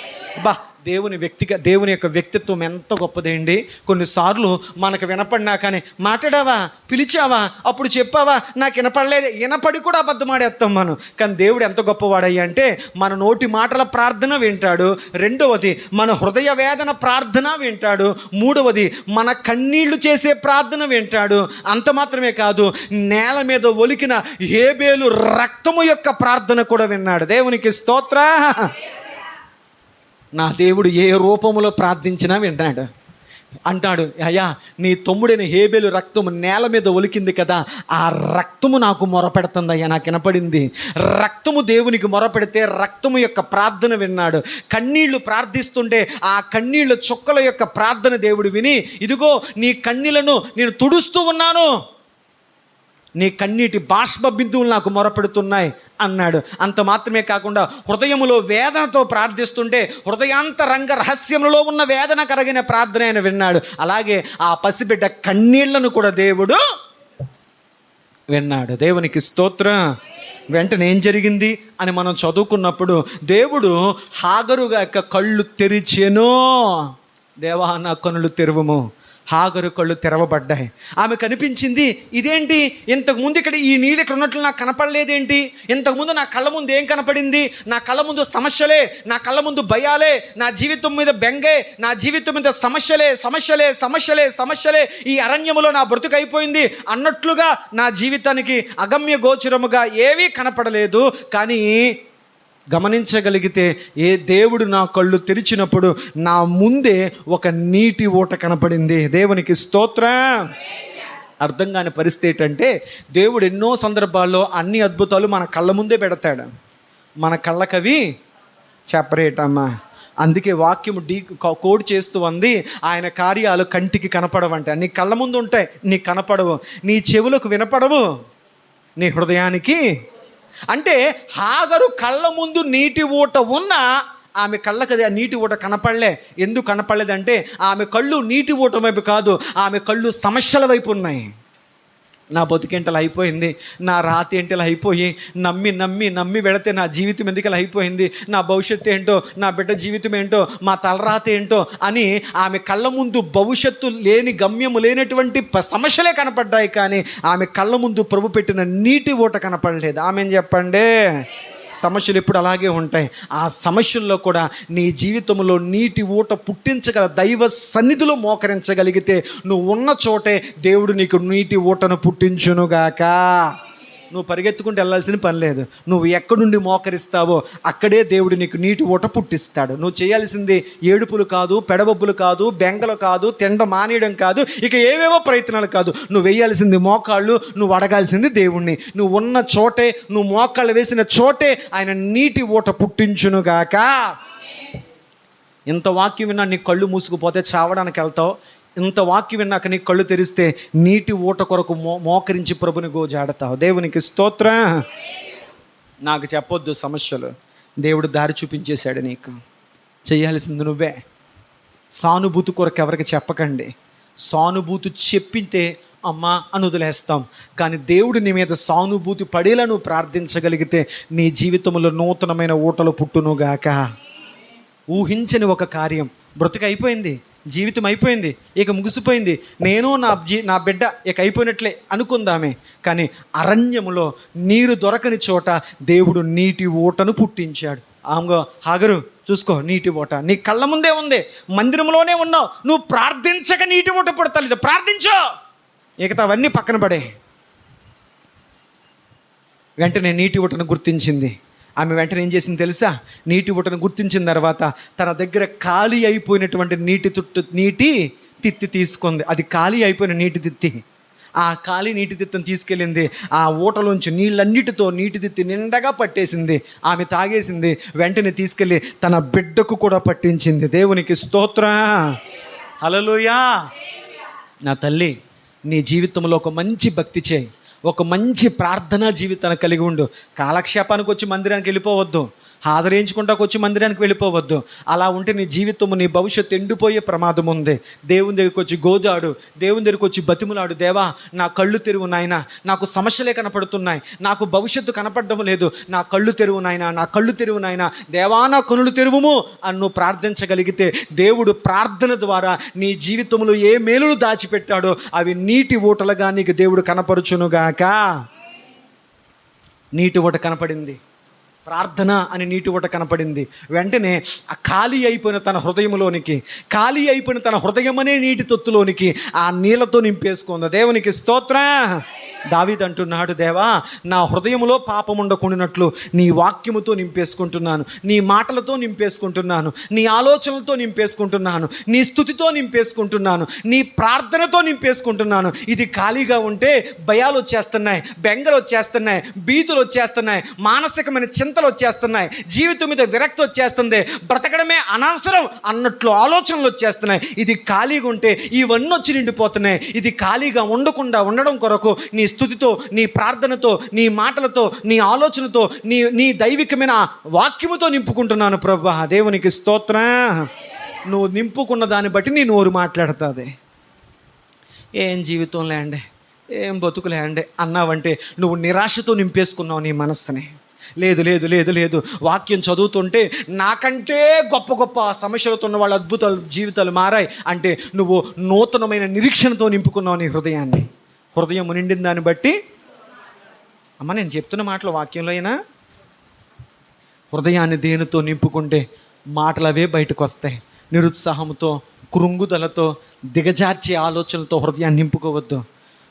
Speaker 1: బా, దేవుని యొక్క వ్యక్తిత్వం ఎంత గొప్పదేండి. కొన్నిసార్లు మనకు వినపడినా కానీ మాట్లాడావా, పిలిచావా, అప్పుడు చెప్పావా, నాకు వినపడలేదు, వినపడి కూడా అబద్ధమాడేస్తాం మనం. కానీ దేవుడు ఎంత గొప్పవాడయ్యా అంటే మన నోటి మాటల ప్రార్థన వింటాడు, రెండవది మన హృదయ వేదన ప్రార్థన వింటాడు, మూడవది మన కన్నీళ్లు చేసే ప్రార్థన వింటాడు. అంత మాత్రమే కాదు, నేల మీద ఒలికిన హేబేలు రక్తము యొక్క ప్రార్థన కూడా విన్నాడు. దేవునికి స్తోత్రం. నా దేవుడు ఏ రూపములో ప్రార్థించినా వింటాడు. అంటాడు, అయ్యా నీ తమ్ముడైన హేబేలు రక్తము నేల మీద ఒలికింది కదా, ఆ రక్తము నాకు మొరపెడుతుంది అయ్యా, నాకు వినపడింది. రక్తము దేవునికి మొరపెడితే రక్తము యొక్క ప్రార్థన విన్నాడు. కన్నీళ్లు ప్రార్థిస్తుంటే ఆ కన్నీళ్ళ చుక్కల యొక్క ప్రార్థన దేవుడు విని, ఇదిగో నీ కన్నీళ్లను నేను తుడుస్తూ ఉన్నాను, నీ కన్నీటి బాష్ప బిందువులు నాకు మొరపెడుతున్నాయి అన్నాడు. అంత మాత్రమే కాకుండా హృదయములో వేదనతో ప్రార్థిస్తుంటే హృదయాంతరంగ రహస్యములో ఉన్న వేదన కరిగిన ప్రార్థన ఆయన విన్నాడు. అలాగే ఆ పసిబిడ్డ కన్నీళ్లను కూడా దేవుడు విన్నాడు. దేవునికి స్తోత్రం. వెంటనే ఏం జరిగింది అని మనం చదువుకున్నప్పుడు దేవుడు హాగరు యొక్క కళ్ళు తెరిచెను. దేవా నా కనులు తెరువుము. హాగరు కళ్ళు తెరవబడ్డాయి. ఆమె కనిపించింది, ఇదేంటి ఇంతకుముందు ఇక్కడ ఈ నీళ్ళు ఇక్కడ ఉన్నట్లు నాకు కనపడలేదేంటి? ఇంతకుముందు నా కళ్ళ ముందు ఏం కనపడింది? నా కళ్ళ ముందు సమస్యలే, నా కళ్ళ ముందు భయాలే, నా జీవితం మీద బెంగే, నా జీవితం మీద సమస్యలే సమస్యలే సమస్యలే సమస్యలే, ఈ అరణ్యములో నా బ్రతుకు అయిపోయింది అన్నట్లుగా నా జీవితానికి అగమ్య గోచరముగా ఏవీ కనపడలేదు. కానీ గమనించగలిగితే దేవుడు నా కళ్ళు తెరిచినప్పుడు నా ముందే ఒక నీటి ఊట కనపడింది. దేవునికి స్తోత్రం. అర్థం కాని పరిస్థితి ఏంటంటే, దేవుడు ఎన్నో సందర్భాల్లో అన్ని అద్భుతాలు మన కళ్ళ ముందే పెడతాడు. మన కళ్ళకవి చెప్పరేటమ్మా. అందుకే వాక్యము కోడ్ చేస్తూ ఉంది, ఆయన కార్యాలు కంటికి కనపడవంటే. నీ కళ్ళ ముందు ఉంటాయి, నీకు కనపడవు, నీ చెవులకు వినపడవు, నీ హృదయానికి. అంటే హాగరు కళ్ళ ముందు నీటి ఊట ఉన్నా ఆమె కళ్ళకి ఆ నీటి ఊట కనపడలే. ఎందుకు కనపడలేదంటే ఆమె కళ్ళు నీటి ఊట వైపు కాదు, ఆమె కళ్ళు సమస్యల వైపు ఉన్నాయి. నా బతుకేంటలా అయిపోయింది, నా రాతి ఏంటలా అయిపోయి, నమ్మి నమ్మి నమ్మి వెళితే నా జీవితం ఎందుకు ఇలా అయిపోయింది, నా భవిష్యత్తు ఏంటో, నా బిడ్డ జీవితం ఏంటో, మా తలరాత ఏంటో అని ఆమె కళ్ళ ముందు భవిష్యత్తు లేని, గమ్యము లేనటువంటి సమస్యలే కనపడ్డాయి. కానీ ఆమె కళ్ళ ముందు ప్రభు పెట్టిన నీటి ఊట కనపడలేదు. ఆమె చెప్పండి. సమస్యలు ఎప్పుడు అలాగే ఉంటాయి. ఆ సమస్యల్లో కూడా నీ జీవితంలో నీటి ఊట పుట్టించగల దైవ సన్నిధిలో మోకరించగలిగితే నువ్వు ఉన్న చోటే దేవుడు నీకు నీటి ఊటను పుట్టించునుగాక. నువ్వు పరిగెత్తుకుంటూ వెళ్ళాల్సిన పని లేదు. నువ్వు ఎక్కడుండి మోకరిస్తావో అక్కడే దేవుడు నీకు నీటి ఊట పుట్టిస్తాడు. నువ్వు చేయాల్సింది ఏడుపులు కాదు, పెడబొబ్బులు కాదు, బెంగలు కాదు, తిండ మానేయడం కాదు, ఇక ఏవేవో ప్రయత్నాలు కాదు. నువ్వు వేయాల్సింది మోకాళ్ళు, నువ్వు అడగాల్సింది దేవుణ్ణి. నువ్వు ఉన్న చోటే, నువ్వు మోకాళ్ళు వేసిన చోటే ఆయన నీటి ఊట పుట్టించునుగాక. ఇంత వాక్యం విన్నా నీ కళ్ళు మూసుకుపోతే చావడానికి వెళ్తావు. ఇంత వాక్యం విన్నాక నీ కళ్ళు తెరిస్తే నీటి ఊట కొరకు మోకరించి ప్రభుని గోజాడతావు. దేవునికి స్తోత్రం. నాకు చెప్పొద్దు సమస్యలు, దేవుడు దారి చూపించేశాడు. నీకు చేయాల్సింది నువ్వే. సానుభూతి కొరకు ఎవరికి చెప్పకండి. సానుభూతి చెప్పితే అమ్మా అని వదిలేస్తాం. కానీ దేవుడు నీ మీద సానుభూతి పడేలా నువ్వు ప్రార్థించగలిగితే నీ జీవితంలో నూతనమైన ఊటలు పుట్టునుగాక. ఊహించని ఒక కార్యం, బ్రతుకు అయిపోయింది, జీవితం అయిపోయింది, ఇక ముగిసిపోయింది, నేను నా బిడ్డ ఇక అయిపోయినట్లే అనుకుందామే. కానీ అరణ్యములో నీరు దొరకని చోట దేవుడు నీటి ఊటను పుట్టించాడు. ఆమె హాగరు చూసుకో, నీటి ఊట నీ కళ్ళ ముందే ఉంది, మందిరంలోనే ఉన్నావు, నువ్వు ప్రార్థించక నీటి ఊట పుడతలేదు. ప్రార్థించో, ఇక అవన్నీ పక్కన పడే. వెంటనే నీటి ఊటను గుర్తించింది. ఆమె వెంటనే ఏం చేసింది తెలుసా? నీటి ఊటను గుర్తించిన తర్వాత తన దగ్గర ఖాళీ అయిపోయినటువంటి నీటి తిత్తి తీసుకుంది. అది ఖాళీ అయిపోయిన నీటి తిత్తి. ఆ ఖాళీ నీటి తిత్తిని తీసుకెళ్ళింది. ఆ ఊటలోంచి నీళ్ళన్నిటితో నీటి తిత్తి నిండగా పట్టేసింది. ఆమె తాగేసింది. వెంటనే తీసుకెళ్ళి తన బిడ్డకు కూడా పట్టించింది. దేవునికి స్తోత్రం. హల్లెలూయా. నా తల్లి, నీ జీవితంలో ఒక మంచి భక్తి చేయి, ఒక మంచి ప్రార్థనా జీవితాన్ని కలిగి ఉండు. కాలక్షేపానికి వచ్చి మందిరానికి వెళ్ళిపోవద్దు, హాజరేయించుకుంటాకు వచ్చి మందిరానికి వెళ్ళిపోవద్దు. అలా ఉంటే నీ జీవితము, నీ భవిష్యత్తు ఎండిపోయే ప్రమాదం ఉంది. దేవుని దగ్గరికి వచ్చి గోజాడు, దేవుని దగ్గరికి వచ్చి బతిములాడు. దేవా నా కళ్ళు తెరువు నాయన, నాకు సమస్యలే కనపడుతున్నాయి, నాకు భవిష్యత్తు కనపడడం లేదు, నా కళ్ళు తెరువు నాయన, నా కళ్ళు తెరువు నాయన, దేవా నా కనులు తెరువుము అని నువ్వు ప్రార్థించగలిగితే దేవుడు ప్రార్థన ద్వారా నీ జీవితంలో ఏ మేలులు దాచిపెట్టాడో అవి నీటి ఊటలుగా నీకు దేవుడు కనపరుచునుగాక. నీటి ఊట కనపడింది, ప్రార్థన అని నీటి ఊట కనపడింది. వెంటనే ఆ ఖాళీ అయిపోయిన తన హృదయంలోనికి, ఖాళీ అయిపోయిన తన హృదయం అనే నీటి తొత్తులోనికి ఆ నీళ్లతో నింపేసుకుంది. దేవునికి స్తోత్రం. దావీదు అంటున్నాడు, దేవా నా హృదయంలో పాపం ఉండకుండానట్లు నీ వాక్యముతో నింపేసుకుంటున్నాను, నీ మాటలతో నింపేసుకుంటున్నాను, నీ ఆలోచనలతో నింపేసుకుంటున్నాను, నీ స్తుతితో నింపేసుకుంటున్నాను, నీ ప్రార్థనతో నింపేసుకుంటున్నాను. ఇది ఖాళీగా ఉంటే భయాలు వచ్చేస్తున్నాయి, బెంగలు వచ్చేస్తున్నాయి, భీతులు వచ్చేస్తున్నాయి, మానసికమైన చింతలు వచ్చేస్తున్నాయి, జీవితం మీద విరక్తి వచ్చేస్తుంది, బ్రతకడమే అనవసరం అన్నట్లు ఆలోచనలు వచ్చేస్తున్నాయి. ఇది ఖాళీగా ఉంటే ఇవన్నీ వచ్చి నిండిపోతున్నాయి. ఇది ఖాళీగా ఉండకుండా ఉండడం కొరకు నీ స్తుతితో, నీ ప్రార్థనతో, నీ మాటలతో, నీ ఆలోచనతో, నీ దైవికమైన వాక్యముతో నింపుకుంటున్నాను ప్రభువా. దేవునికి స్తోత్రం. నువ్వు నింపుకున్న దాన్ని బట్టి నీ నోరు మాట్లాడుతుంది. ఏం జీవితంలో అండి, ఏం బతుకులే అండి అన్నావంటే నువ్వు నిరాశతో నింపేసుకున్నావు నీ మనస్సుని. లేదు లేదు లేదు లేదు, వాక్యం చదువుతుంటే నాకంటే గొప్ప గొప్ప సమస్యలతో ఉన్న వాళ్ళ అద్భుతాలు జీవితాలు మారాయి అంటే నువ్వు నూతనమైన నిరీక్షణతో నింపుకున్నావు నీ హృదయాన్ని. హృదయం నిండిన దాన్ని బట్టి అమ్మ నేను చెప్తున్న మాటలు వాక్యంలో అయినా హృదయాన్ని దేనితో నింపుకుంటే మాటలు అవే బయటకు వస్తాయి. నిరుత్సాహంతో, కృంగుదలతో, దిగజార్చే ఆలోచనలతో హృదయాన్ని నింపుకోవద్దు.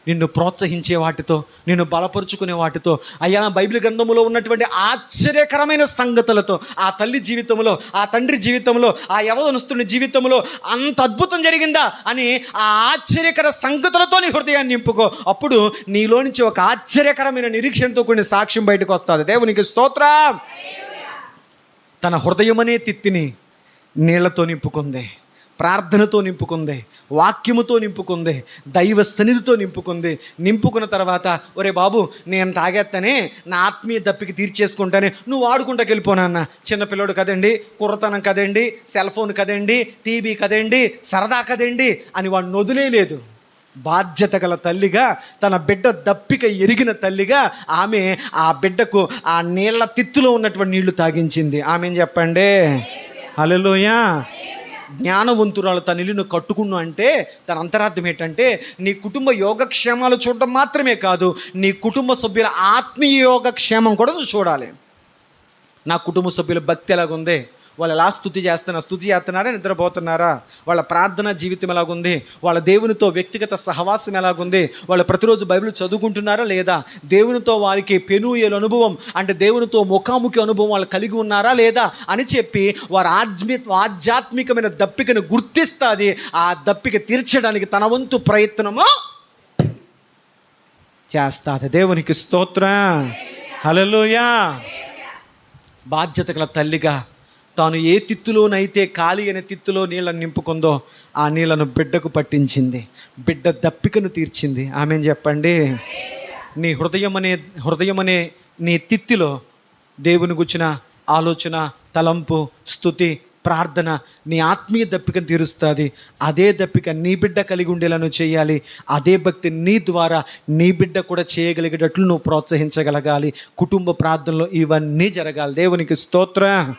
Speaker 1: నిన్ను ప్రోత్సహించే వాటితో, నిన్ను బలపరుచుకునే వాటితో, అయ్యా బైబిల్ గ్రంథంలో ఉన్నటువంటి ఆశ్చర్యకరమైన సంగతులతో, ఆ తల్లి జీవితంలో, ఆ తండ్రి జీవితంలో, ఆ యవనస్తుని జీవితంలో అంత అద్భుతం జరిగిందా అని ఆ ఆశ్చర్యకర సంగతులతో నీ హృదయాన్ని నింపుకో. అప్పుడు నీలో నుంచి ఒక ఆశ్చర్యకరమైన నిరీక్షణతో కొన్ని సాక్ష్యం బయటకు వస్తుంది. దేవునికి స్తోత్రం. తన హృదయం అనే తిత్తిని నీళ్లతో నింపుకుంది, ప్రార్థనతో నింపుకుంది, వాక్యముతో నింపుకుంది, దైవ సన్నిధితో నింపుకుంది. నింపుకున్న తర్వాత ఒరే బాబు నేను తాగేస్తానే, నా ఆత్మీయ దప్పికి తీర్చేసుకుంటానే, నువ్వు ఆడుకుంటాకి వెళ్ళిపోనా. చిన్నపిల్లడు కదండి, కుర్రతనం కదండి, సెల్ ఫోన్ కదండి, టీవీ కదండి, సరదా కదండి అని వాడు వదిలేదు. బాధ్యత గల తల్లిగా, తన బిడ్డ దప్పిక ఎరిగిన తల్లిగా ఆమె ఆ బిడ్డకు ఆ నీళ్ల తిత్తులో ఉన్నటువంటి నీళ్లు తాగించింది. ఆమె చెప్పండి హల్లెలూయా. జ్ఞానవంతురాలు తన ఇల్లును కట్టుకున్నా అంటే తన అంతరార్థం ఏంటంటే నీ కుటుంబ యోగక్షేమాలు చూడటం మాత్రమే కాదు, నీ కుటుంబ సభ్యుల ఆత్మీయ యోగక్షేమం కూడా నువ్వు చూడాలి. నా కుటుంబ సభ్యుల భక్తి ఎలాగుంది, వాళ్ళు ఎలా స్తుతి చేస్తున్నారా, నిద్రపోతున్నారా, వాళ్ళ ప్రార్థనా జీవితం ఎలాగుంది, వాళ్ళ దేవునితో వ్యక్తిగత సహవాసం ఎలాగుంది, వాళ్ళు ప్రతిరోజు బైబిల్ చదువుకుంటున్నారా లేదా, దేవునితో వారికి పెనుయేలు అనుభవం అంటే దేవునితో ముఖాముఖి అనుభవం వాళ్ళు కలిగి ఉన్నారా లేదా అని చెప్పి వారి ఆధ్యాత్మికమైన దప్పికను గుర్తిస్తుంది. ఆ దప్పిక తీర్చడానికి తన వంతు ప్రయత్నము చేస్తుంది. దేవునికి స్తోత్రం. హల్లెలూయా. బాధ్యత గల తల్లిగా తాను ఏ తిత్తులోనైతే ఖాళీ అనే తిత్తులో నీళ్ళను నింపుకుందో ఆ నీళ్లను బిడ్డకు పట్టించింది, బిడ్డ దప్పికను తీర్చింది. ఆమె చెప్పండి. నీ హృదయం అనే నీ తిత్తిలో దేవుని గుచ్చిన ఆలోచన, తలంపు, స్తుతి, ప్రార్థన నీ ఆత్మీయ దప్పికను తీరుస్తుంది. అదే దప్పిక నీ బిడ్డ కలిగి ఉండేలా చేయాలి. అదే భక్తి నీ ద్వారా నీ బిడ్డ కూడా చేయగలిగేటట్లు నువ్వు ప్రోత్సహించగలగాలి. కుటుంబ ప్రార్థనలో ఇవన్నీ జరగాలి. దేవునికి స్తోత్రం.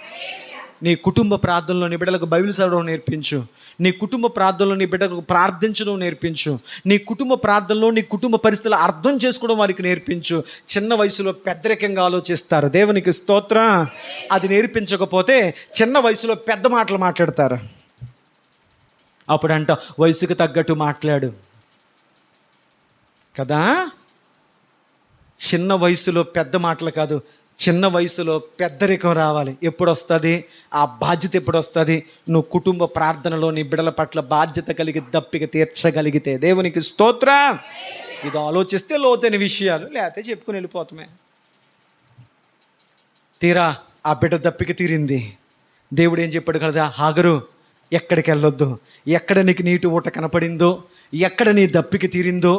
Speaker 1: నీ కుటుంబ ప్రార్థనలో నీ బిడ్డలకు బైబిల్ చదవడం నేర్పించు. నీ కుటుంబ ప్రార్థనలో నీ బిడ్డలకు ప్రార్థించడం నేర్పించు. నీ కుటుంబ ప్రార్థనలో నీ కుటుంబ పరిస్థితులు అర్థం చేసుకోవడం వారికి నేర్పించు. చిన్న వయసులో పెద్దరికంగా ఆలోచిస్తారు. దేవునికి స్తోత్రం. అది నేర్పించకపోతే చిన్న వయసులో పెద్ద మాటలు మాట్లాడతారు. అప్పుడంట వయసుకు తగ్గట్టు మాట్లాడు కదా. చిన్న వయసులో పెద్ద మాటలు కాదు, చిన్న వయసులో పెద్దరికం రావాలి. ఎప్పుడు వస్తుంది ఆ బాధ్యత? ఎప్పుడు వస్తుంది? నువ్వు కుటుంబ ప్రార్థనలో నీ బిడ్డల పట్ల బాధ్యత కలిగి దప్పిక తీర్చగలిగితే. దేవునికి స్తోత్రం. ఇది ఆలోచిస్తే లోతైన విషయాలు, లేకపోతే చెప్పుకుని వెళ్ళిపోతామే. తీరా ఆ బిడ్డ దప్పిక తీరింది. దేవుడు ఏం చెప్పాడు కదా, హాగరు ఎక్కడికి వెళ్ళొద్దు, ఎక్కడ నీకు నీటి ఊట కనపడిందో, ఎక్కడ నీ దప్పిక తీరిందో,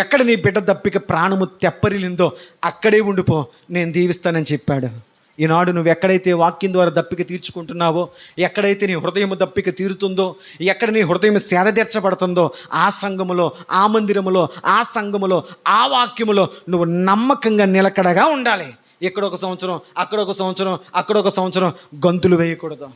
Speaker 1: ఎక్కడ నీ బిడ్డ దప్పిక ప్రాణము తెప్పరిలిందో అక్కడే ఉండిపో, నేను దీవిస్తానని చెప్పాడు. ఈనాడు నువ్వు ఎక్కడైతే వాక్యం ద్వారా దప్పిక తీర్చుకుంటున్నావో, ఎక్కడైతే నీ హృదయం దప్పిక తీరుతుందో, ఎక్కడ నీ హృదయం సేదతీర్చబడుతుందో ఆ సంఘములో, ఆ మందిరములో, ఆ సంఘములో, ఆ వాక్యములో నువ్వు నమ్మకంగా నిలకడగా ఉండాలి. ఇక్కడ ఒక సంవత్సరం, అక్కడ ఒక సంవత్సరం, అక్కడ ఒక సంవత్సరం గంతులు వేయకూడదు.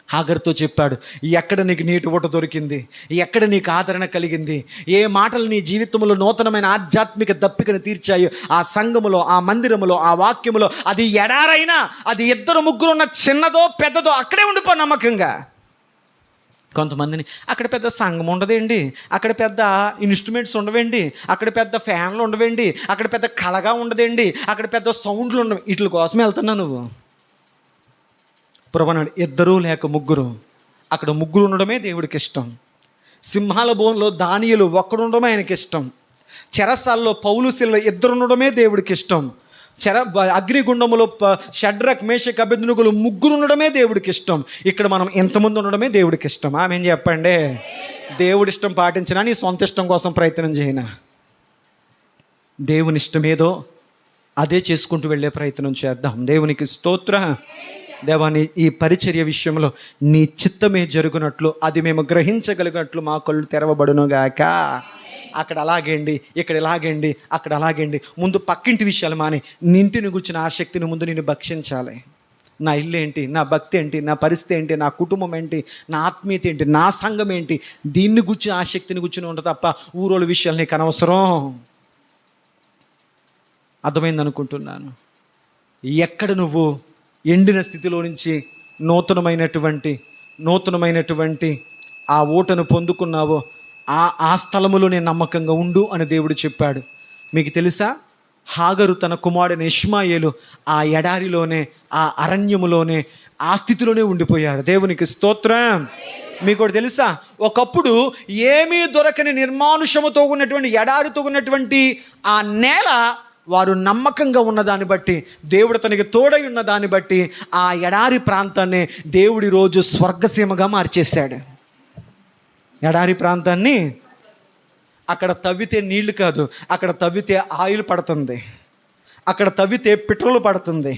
Speaker 1: హాగర్తో చెప్పాడు, ఎక్కడ నీకు నీటి ఊట దొరికింది, ఎక్కడ నీకు ఆదరణ కలిగింది, ఏ మాటలు నీ జీవితంలో నూతనమైన ఆధ్యాత్మిక దప్పికను తీర్చాయో ఆ సంఘములో, ఆ మందిరములో, ఆ వాక్యములో, అది ఎడారైనా, అది 2-3 ఉన్న చిన్నదో పెద్దదో అక్కడే ఉండిపో నమ్మకంగా. కొంతమందిని అక్కడ పెద్ద సంఘం ఉండదండి, అక్కడ పెద్ద ఇన్స్ట్రుమెంట్స్ ఉండవండి, అక్కడ పెద్ద ఫ్యాన్లు ఉండవండి, అక్కడ పెద్ద కళగా ఉండదండి, అక్కడ పెద్ద సౌండ్లు ఉండవు, వీటి కోసం వెళ్తున్నావు నువ్వు. ప్రభువన్నాడు 2 లేక 3, అక్కడ 3 ఉండడమే దేవుడికి ఇష్టం. సింహాల బోన్లో దానియేలు 1 ఉండడమే ఆయనకి ఇష్టం. చెరసాల్లో పౌలు సిల్ల 2 ఉండడమే దేవుడికి ఇష్టం. అగ్నిగుండములో షడ్రక్ మేషక్ అబేద్నెగోలు 3 ఉండడమే దేవుడికి ఇష్టం. ఇక్కడ మనం ఎంతమంది ఉండడమే దేవుడికి ఇష్టం. ఆమె ఏం చెప్పండి. దేవుడి ఇష్టం పాటించినా నీ సొంత ఇష్టం కోసం ప్రయత్నం చేయనా. దేవుని ఇష్టం ఏదో అదే చేసుకుంటూ వెళ్ళే ప్రయత్నం చేద్దాం. దేవునికి స్తోత్రం. దేవాని ఈ పరిచర్య విషయంలో నీ చిత్తమే జరుగునట్లు, అది మేము గ్రహించగలిగినట్లు మా కళ్ళు తెరవబడునుగాక. అక్కడ అలాగేండి, ఇక్కడ ఇలాగేండి, అక్కడ అలాగేండి. ముందు పక్కింటి విషయాలు మాని నింటిని గుర్చిన ఆసక్తిని ముందు నేను భక్షించాలి. నా ఇల్లు ఏంటి, నా భక్తి ఏంటి, నా పరిస్థితి ఏంటి, నా కుటుంబం ఏంటి, నా ఆత్మీయత ఏంటి, నా సంఘం ఏంటి, దీన్ని గుర్చిన ఆసక్తిని గుర్చిన ఉంటుంది తప్ప ఊరోళ్ళ విషయాలు నీకు అనవసరం. అర్థమైంది అనుకుంటున్నాను. ఎక్కడ నువ్వు ఎండిన స్థితిలో నుంచి నూతనమైనటువంటి ఆ ఓటను పొందుకున్నావో ఆ స్థలములోనే నమ్మకంగా ఉండు అని దేవుడు చెప్పాడు. మీకు తెలుసా, హాగరు తన కుమారుడైన ఇష్మాయేలు ఆ ఎడారిలోనే, ఆ అరణ్యములోనే, ఆ స్థితిలోనే ఉండిపోయారు. దేవునికి స్తోత్రం. మీకు కూడా తెలుసా, ఒకప్పుడు ఏమీ దొరకని నిర్మానుషముతో ఉన్నటువంటి, ఎడారితో ఉన్నటువంటి ఆ నేల వారు నమ్మకంగా ఉన్నదాన్ని బట్టి, దేవుడు తనకి తోడై ఉన్న దాన్ని బట్టి ఆ ఎడారి ప్రాంతాన్ని దేవుడి రోజు స్వర్గసీమగా మార్చేశాడు. ఎడారి ప్రాంతాన్ని అక్కడ తవ్వితే నీళ్లు కాదు, అక్కడ తవ్వితే ఆయిల్ పడుతుంది, అక్కడ తవ్వితే పెట్రోల్ పడుతుంది,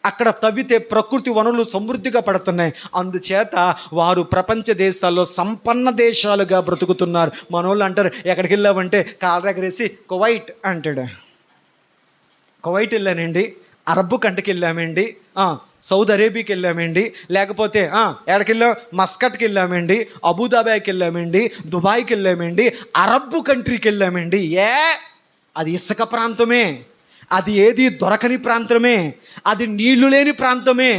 Speaker 1: అక్కడ తవ్వితే ప్రకృతి వనరులు సమృద్ధిగా పడుతున్నాయి. అందుచేత వారు ప్రపంచ దేశాల్లో సంపన్న దేశాలుగా బ్రతుకుతున్నారు. మనోళ్ళు అంటారు, ఎక్కడికి వెళ్ళామంటే కాలు ఎగరేసి కువైట్ అంటాడు. కువైట్ వెళ్ళానండి, అరబ్బు కంటకి వెళ్ళామండి, సౌదీ అరేబియాకి వెళ్ళామండి, లేకపోతే ఎక్కడికి వెళ్ళాం, మస్కట్కి వెళ్ళామండి, అబుదాబాయ్కి వెళ్ళామండి, దుబాయ్కి వెళ్ళామండి, అరబ్బు కంట్రీకి వెళ్ళామండి. అది ఇసుక ప్రాంతమే, అది ఏది దొరకని ప్రాంతమే, అది నీళ్లు లేని ప్రాంతమే,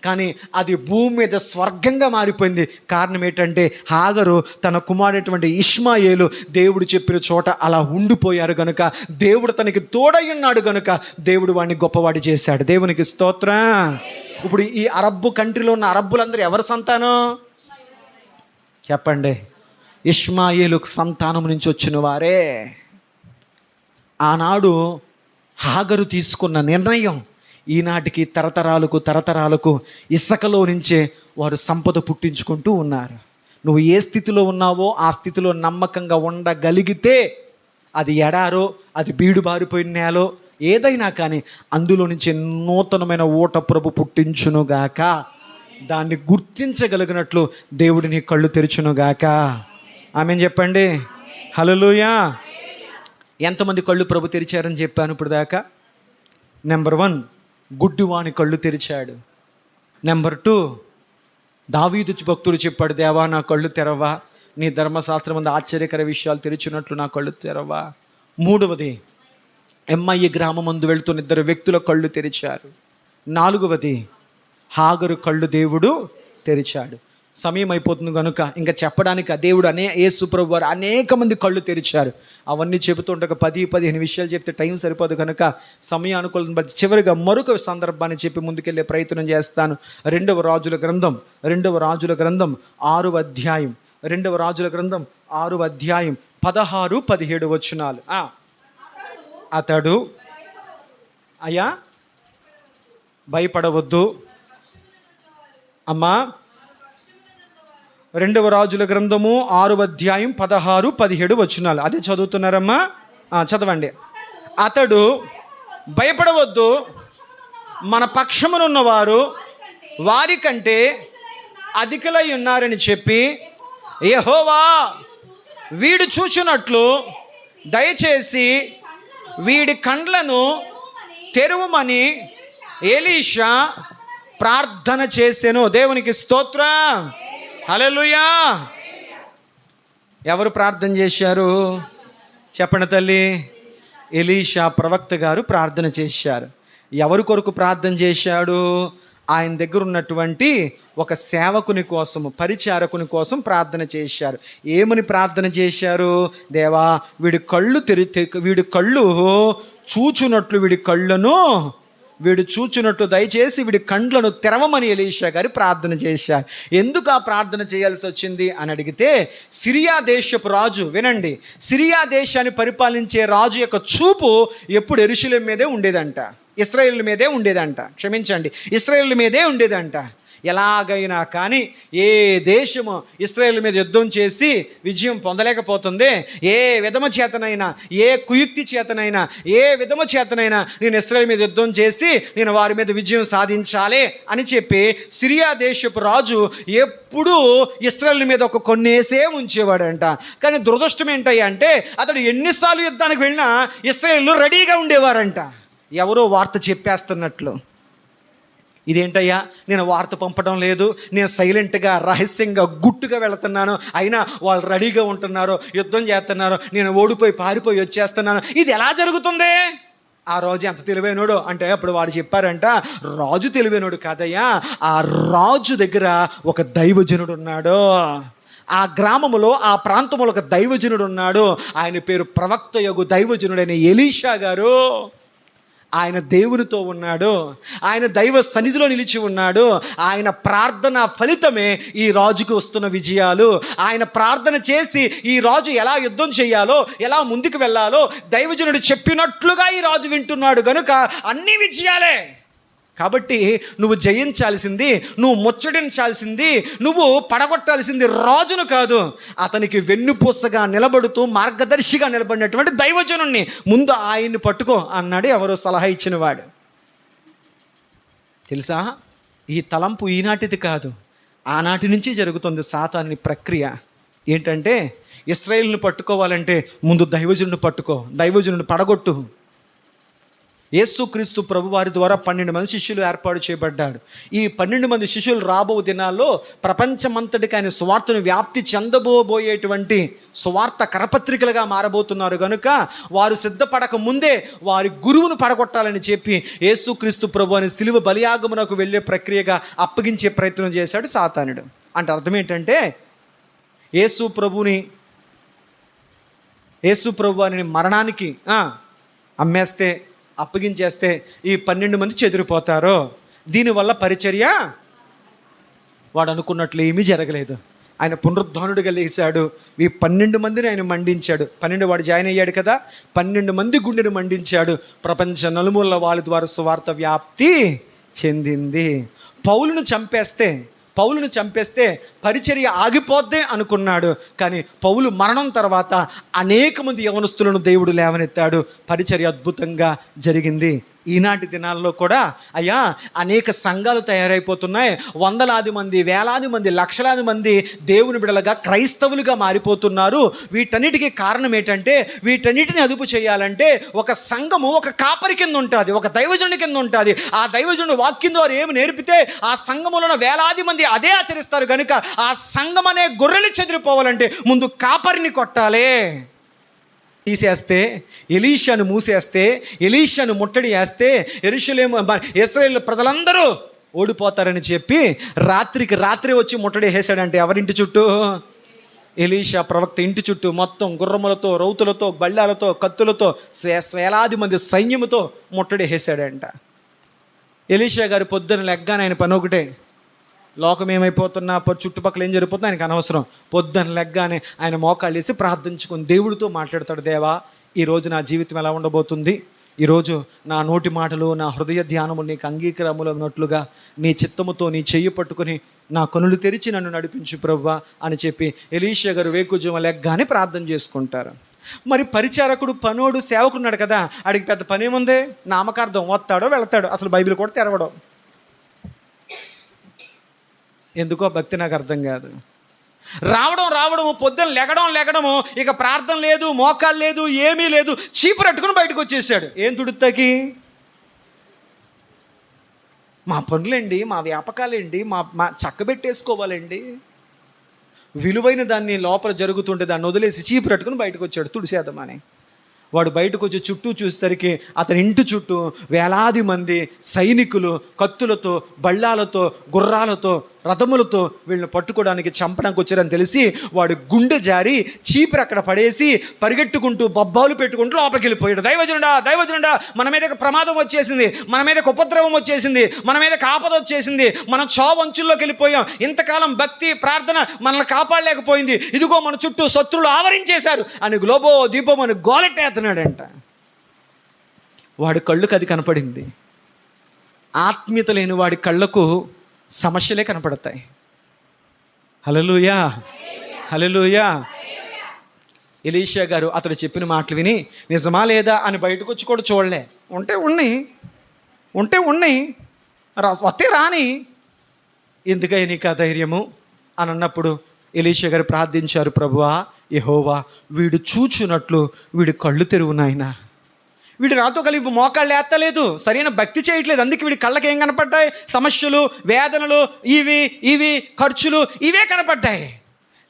Speaker 1: కానీ అది భూమి మీద స్వర్గంగా మారిపోయింది. కారణం ఏంటంటే హాగరు తన కుమారుడైనటువంటి ఇష్మాయేలు దేవుడు చెప్పిన చోట అలా ఉండిపోయారు గనుక, దేవుడు తనకి తోడై ఉన్నాడు గనుక దేవుడు వాడిని గొప్పవాడి చేశాడు. దేవునికి స్తోత్రం. ఇప్పుడు ఈ అరబ్బు కంట్రీలో ఉన్న అరబ్బులందరూ ఎవరి సంతానం చెప్పండి? ఇష్మాయేలు సంతానం నుంచి వచ్చిన వారే. ఆనాడు హాగరు తీసుకున్న నిర్ణయం ఈనాటికి తరతరాలకు ఇసుకలో నుంచే వారు సంపద పుట్టించుకుంటూ ఉన్నారు. నువ్వు ఏ స్థితిలో ఉన్నావో ఆ స్థితిలో నమ్మకంగా ఉండగలిగితే, అది ఎడారో, అది బీడు బారిపోయిన నేలో, ఏదైనా కానీ అందులో నుంచి నూతనమైన ఓట ప్రభు పుట్టించునుగాక. దాన్ని గుర్తించగలిగినట్లు దేవుడు నీ కళ్ళు తెరుచునుగాక. ఆమేన్ చెప్పండి. హల్లెలూయా. ఎంతమంది కళ్ళు ప్రభు తెరిచారని చెప్పాను ఇప్పుడు దాకా? నెంబర్ 1, గుడ్డివాని కళ్ళు తెరిచాడు. నెంబర్ 2, దావీదు భక్తుడు చెప్పాడు, దేవా నా కళ్ళు తెరవా, నీ ధర్మశాస్త్రం అందు ఆశ్చర్యకర విషయాలు తెరిచినట్లు నా కళ్ళు తెరవా. 3వది, ఎమ్మయ్య గ్రామం ముందు వెళుతున్న 2 వ్యక్తుల కళ్ళు తెరిచారు. 4వది, హాగరు కళ్ళు దేవుడు తెరిచాడు. సమయం అయిపోతుంది కనుక ఇంకా చెప్పడానికి దేవుడు యేసు ప్రభువు వారు అనేక మంది కళ్ళు తెరిచారు. అవన్నీ చెబుతుంటే 10-15 విషయాలు చెప్తే టైం సరిపోదు కనుక సమయానుకూలం బట్టి చివరిగా మరొక సందర్భాన్ని చెప్పి ముందుకెళ్ళే ప్రయత్నం చేస్తాను. 2వ రాజుల గ్రంథం 6వ అధ్యాయం 2వ రాజుల గ్రంథం 6వ అధ్యాయం 16-17 వచనాలు. అతడు అయ్యా భయపడవద్దు అమ్మా. 2వ రాజుల గ్రంథము 6వ అధ్యాయం 16-17 వచనాలు. అదే చదువుతున్నారమ్మా? చదవండి. అతడు భయపడవద్దు, మన పక్షమునున్నవారు వారికంటే అధికులై ఉన్నారని చెప్పి, యెహోవా వీడు చూచున్నట్లు దయచేసి వీడి కండ్లను తెరువమని ఎలీషా ప్రార్థన చేసెను. దేవునికి స్తోత్రం. హల్లెలూయా. ఎవరు ప్రార్థన చేశారు చెప్పండి తల్లి? ఎలీషా ప్రవక్త గారు ప్రార్థన చేశారు. ఎవరి కొరకు ప్రార్థన చేశాడు? ఆయన దగ్గర ఉన్నటువంటి ఒక సేవకుని కోసము, పరిచారకుని కోసం ప్రార్థన చేశారు. ఏమని ప్రార్థన చేశారు? దేవా వీడి కళ్ళు చూచున్నట్లు వీడు చూచున్నట్టు దయచేసి వీడి కండ్లను తెరవమని ఎలీషా గారు ప్రార్థన చేశారు. ఎందుకు ఆ ప్రార్థన చేయాల్సి వచ్చింది అని అడిగితే, సిరియా దేశపు రాజు, వినండి, సిరియా దేశాన్ని పరిపాలించే రాజు యొక్క చూపు ఎప్పుడు యెరూషలేము మీదే ఉండేదంట, ఇశ్రాయేలు మీదే ఉండేదంట. క్షమించండి, ఇశ్రాయేలు మీదే ఉండేదంట. ఎలాగైనా కానీ ఏ దేశము ఇశ్రాయేలు మీద యుద్ధం చేసి విజయం పొందలేకపోతుంది. ఏ విధమ చేతనైనా, ఏ కుయుక్తి చేతనైనా, ఏ విధమ చేతనైనా నేను ఇశ్రాయేలు మీద యుద్ధం చేసి నేను వారి మీద విజయం సాధించాలి అని చెప్పి సిరియా దేశపు రాజు ఎప్పుడూ ఇశ్రాయేలు మీద ఒక కొన్నేసే ఉంచేవాడంట. కానీ దురదృష్టం ఏంటయ్యా అంటే అతడు ఎన్నిసార్లు యుద్ధానికి వెళ్ళినా ఇశ్రాయేలు రెడీగా ఉండేవారంట, ఎవరో వార్త చెప్పేస్తున్నట్లు. ఇదేంటయ్యా, నేను వార్త పంపడం లేదు, నేను సైలెంట్గా రహస్యంగా గుట్టుగా వెళుతున్నాను, అయినా వాళ్ళు రెడీగా ఉంటున్నారు, యుద్ధం చేస్తున్నారు, నేను ఓడిపోయి పారిపోయి వచ్చేస్తున్నాను, ఇది ఎలా జరుగుతుంది? ఆ రాజు ఎంత తెలివైనోడు అంటే అప్పుడు వాడు చెప్పారంట, రాజు తెలివైనోడు కాదయ్యా, ఆ రాజు దగ్గర ఒక దైవజనుడు ఉన్నాడు. ఆ గ్రామములో, ఆ ప్రాంతంలో ఒక దైవజనుడు ఉన్నాడు. ఆయన పేరు ప్రవక్త యొగు దైవజనుడైన ఎలీషా గారు. ఆయన దేవునితో ఉన్నాడు, ఆయన దైవ సన్నిధిలో నిలిచి ఉన్నాడు. ఆయన ప్రార్థన ఫలితమే ఈ రాజుకు వస్తున్న విజయాలు. ఆయన ప్రార్థన చేసి ఈ రాజు ఎలా యుద్ధం చేయాలో, ఎలా ముందుకు వెళ్ళాలో దైవజనుడు చెప్పినట్లుగా ఈ రాజు వింటున్నాడు కనుక అన్ని విజయాలే. కాబట్టి నువ్వు జయించాల్సింది, నువ్వు ముచ్చటించాల్సింది, నువ్వు పడగొట్టాల్సింది రాజును కాదు, అతనికి వెన్నుపూసగా నిలబడుతూ మార్గదర్శిగా నిలబడినటువంటి దైవజనుణ్ణి. ముందు ఆయన్ని పట్టుకో అన్నాడు ఎవరో సలహా ఇచ్చిన వాడు. తెలుసా, ఈ తలంపు ఈనాటిది కాదు, ఆనాటి నుంచి జరుగుతుంది సాతాను ప్రక్రియ. ఏంటంటే ఇశ్రాయేలుని పట్టుకోవాలంటే ముందు దైవజనుడిని పట్టుకో, దైవజనుడిని పడగొట్టు. యేసుక్రీస్తు ప్రభువారి ద్వారా 12 మంది శిష్యులు ఏర్పాటు చేయబడ్డాడు. ఈ 12 మంది శిష్యులు రాబో దినాల్లో ప్రపంచమంతటికి ఆయన సువార్తను వ్యాప్తి చెందబోయేటువంటి సువార్త కరపత్రికలుగా మారబోతున్నారు కనుక వారు సిద్ధపడక ముందే వారి గురువును పడగొట్టాలని చెప్పి యేసుక్రీస్తు ప్రభు అని సిలువ బలియాగమునకు వెళ్ళే ప్రక్రియగా అప్పగించే ప్రయత్నం చేశాడు సాతానుడు. అంటే అర్థం ఏంటంటే యేసు ప్రభు అని మరణానికి అమ్మేస్తే, అప్పగించేస్తే ఈ 12 మంది చెదిరిపోతారో, దీనివల్ల పరిచర్య వాడు అనుకున్నట్లు ఏమీ జరగలేదు. ఆయన పునరుద్ధానుడిగా లేచాడు, ఈ 12 మందిని ఆయన మండించాడు. 12 వాడు జాయిన్ అయ్యాడు కదా, 12 మంది గుండెను మండించాడు. ప్రపంచ నలుమూలల వాళ్ళ ద్వారా సువార్త వ్యాప్తి చెందింది. పౌలును చంపేస్తే పరిచర్య ఆగిపోద్దే అనుకున్నాడు. కానీ పౌలు మరణం తర్వాత అనేక మంది యవనస్తులను దేవుడు లేవనెత్తాడు, పరిచర్య అద్భుతంగా జరిగింది. ఈనాటి దినాల్లో కూడా అయ్యా అనేక సంఘాలు తయారైపోతున్నాయి. వందలాది మంది, వేలాది మంది, లక్షలాది మంది దేవుని బిడలగా, క్రైస్తవులుగా మారిపోతున్నారు. వీటన్నిటికీ కారణం ఏంటంటే, వీటన్నిటిని అదుపు చేయాలంటే ఒక సంఘము ఒక కాపరి కింద ఉంటుంది, ఒక దైవజనుడి కింద ఉంటుంది. ఆ దైవజనుడు వాక్యం ద్వారా ఏమి నేర్పితే ఆ సంఘములో వేలాది మంది అదే ఆచరిస్తారు కనుక ఆ సంఘం అనే గొర్రెలు చెదిరిపోవాలంటే ముందు కాపరిని కొట్టాలి. తీసేస్తే, ఎలీషాను మూసేస్తే, ఎలీషాను ముట్టడి వేస్తే ఇశ్రాయేలు ప్రజలందరూ ఓడిపోతారని చెప్పి రాత్రికి రాత్రి వచ్చి ముట్టడి వేసాడంటే ఎవరింటి చుట్టూ? ఎలీషా ప్రవక్త ఇంటి చుట్టూ మొత్తం గుర్రములతో, రౌతులతో, బళ్ళాలతో, కత్తులతో, వేలాది మంది సైన్యముతో ముట్టడి వేసాడంట. ఎలీషా గారు పొద్దున లెగ్గానే ఆయన పని ఒకటే, లోకం ఏమైపోతున్నా, చుట్టుపక్కల ఏం జరుగుతుందో ఆయనకు అనవసరం. పొద్దున్న లెగ్గానే ఆయన మోకాళ్ళు వేసి ప్రార్థించుకొని దేవుడితో మాట్లాడతాడు, దేవా ఈరోజు నా జీవితం ఎలా ఉండబోతుంది, ఈరోజు నా నోటి మాటలు, నా హృదయ ధ్యానము నీకు అంగీకారములైనట్లుగా నీ చిత్తముతో నీ చెయ్యి పట్టుకొని నా కనులు తెరిచి నన్ను నడిపించు ప్రభువా అని చెప్పి ఎలీషా గారు వేకుజాము లెగ్గానే ప్రార్థన చేసుకుంటారు. మరి పరిచారకుడు, పనోడు, సేవకున్నాడు కదా, ఆడికి పెద్ద పని ఏముంది? నామకార్థం వస్తాడో వెళతాడు, అసలు బైబిల్ కూడా తెరవడం. ఎందుకో భక్తి నాకు అర్థం కాదు. రావడము, పొద్దున్న లెగడము, ఇక ప్రార్థన లేదు, మోకాలు లేదు, ఏమీ లేదు, చీపు పట్టుకుని బయటకు వచ్చేసాడు. ఏం తుడుతాకి? మా పనులేండి, మా వ్యాపకాలేండి, మా చక్కబెట్టేసుకోవాలండి. విలువైన దాన్ని లోపల జరుగుతుంటే దాన్ని వదిలేసి చీపు పట్టుకుని బయటకు వచ్చాడు తుడిసేద్దామని. వాడు బయటకు వచ్చి చుట్టూ చూసేసరికి అతని ఇంటి చుట్టూ వేలాది మంది సైనికులు కత్తులతో, బళ్ళాలతో, గుర్రాలతో, రథములతో వీళ్ళని పట్టుకోవడానికి, చంపడానికి వచ్చారని తెలిసి వాడు గుండె జారి చీపురు అక్కడ పడేసి పరిగెట్టుకుంటూ బొబ్బాలు పెట్టుకుంటూ లోపలికి వెళ్ళిపోయాడు. దైవజనుడా మన మీదకి ప్రమాదం వచ్చేసింది, మన మీదకి ఉపద్రవం వచ్చేసింది, మన మీదకి ఆపద వచ్చేసింది, మనం చావంచుల్లోకి వెళ్ళిపోయాం, ఇంతకాలం భక్తి ప్రార్థన మనల్ని కాపాడలేకపోయింది, ఇదిగో మన చుట్టూ శత్రువులు ఆవరించేశారు అని గ్లోబో దీపం అని గోలెట్టేస్తున్నాడంట. వాడి కళ్ళుకి అది కనపడింది. ఆత్మీయత లేని వాడి కళ్ళకు సమస్యలే కనపడతాయి. హల్లెలూయా, హల్లెలూయా. ఎలీషా గారు అతడు చెప్పిన మాటలు విని నిజమా లేదా అని బయటకు వచ్చి కూడా చూడలే. ఉంటే ఉన్నాయి వస్తే రాని, ఎందుకై నీకు ఆ ధైర్యము అని అన్నప్పుడు ఎలీషా గారు ప్రార్థించారు, ప్రభువా యెహోవా, వీడు చూచున్నట్లు వీడి కళ్ళు తెరువు నాయనా. వీడు నాతో కలిపి మోకాళ్ళు ఎత్తలేదు, సరైన భక్తి చేయట్లేదు, అందుకే వీడి కళ్ళకి ఏం కనపడ్డాయి? సమస్యలు, వేదనలు, ఇవి ఖర్చులు, ఇవే కనపడ్డాయి.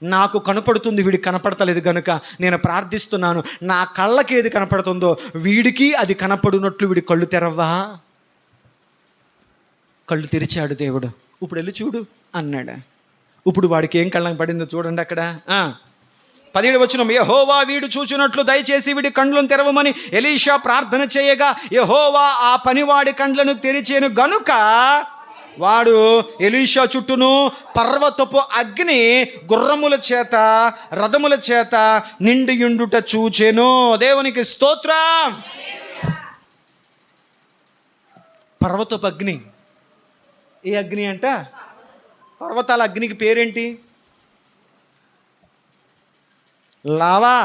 Speaker 1: నాకు కనపడుతుంది, వీడికి కనపడతలేదు కనుక నేను ప్రార్థిస్తున్నాను, నా కళ్ళకి ఏది కనపడుతుందో వీడికి అది కనపడునట్లు వీడి కళ్ళు తెరవ్వా. కళ్ళు తెరిచాడు దేవుడు. ఇప్పుడు వెళ్ళి చూడు అన్నాడు. ఇప్పుడు వాడికి ఏం కళ్ళకి పడిందో చూడండి అక్కడ. 17వ వచనం, యెహోవా వీడు చూచున్నట్లు దయచేసి వీడి కండ్లను తెరవమని ఎలీషా ప్రార్థన చేయగా యెహోవా ఆ పనివాడి కండ్లను తెరిచేను గనుక వాడు ఎలీషా చుట్టూను పర్వతపు అగ్ని గుర్రముల చేత రథముల చేత నిండియుండుట చూచెను. దేవునికి స్తోత్రం. పర్వతపు అగ్ని. ఏ అగ్ని అంట? పర్వతాల అగ్నికి పేరేంటి? లావా.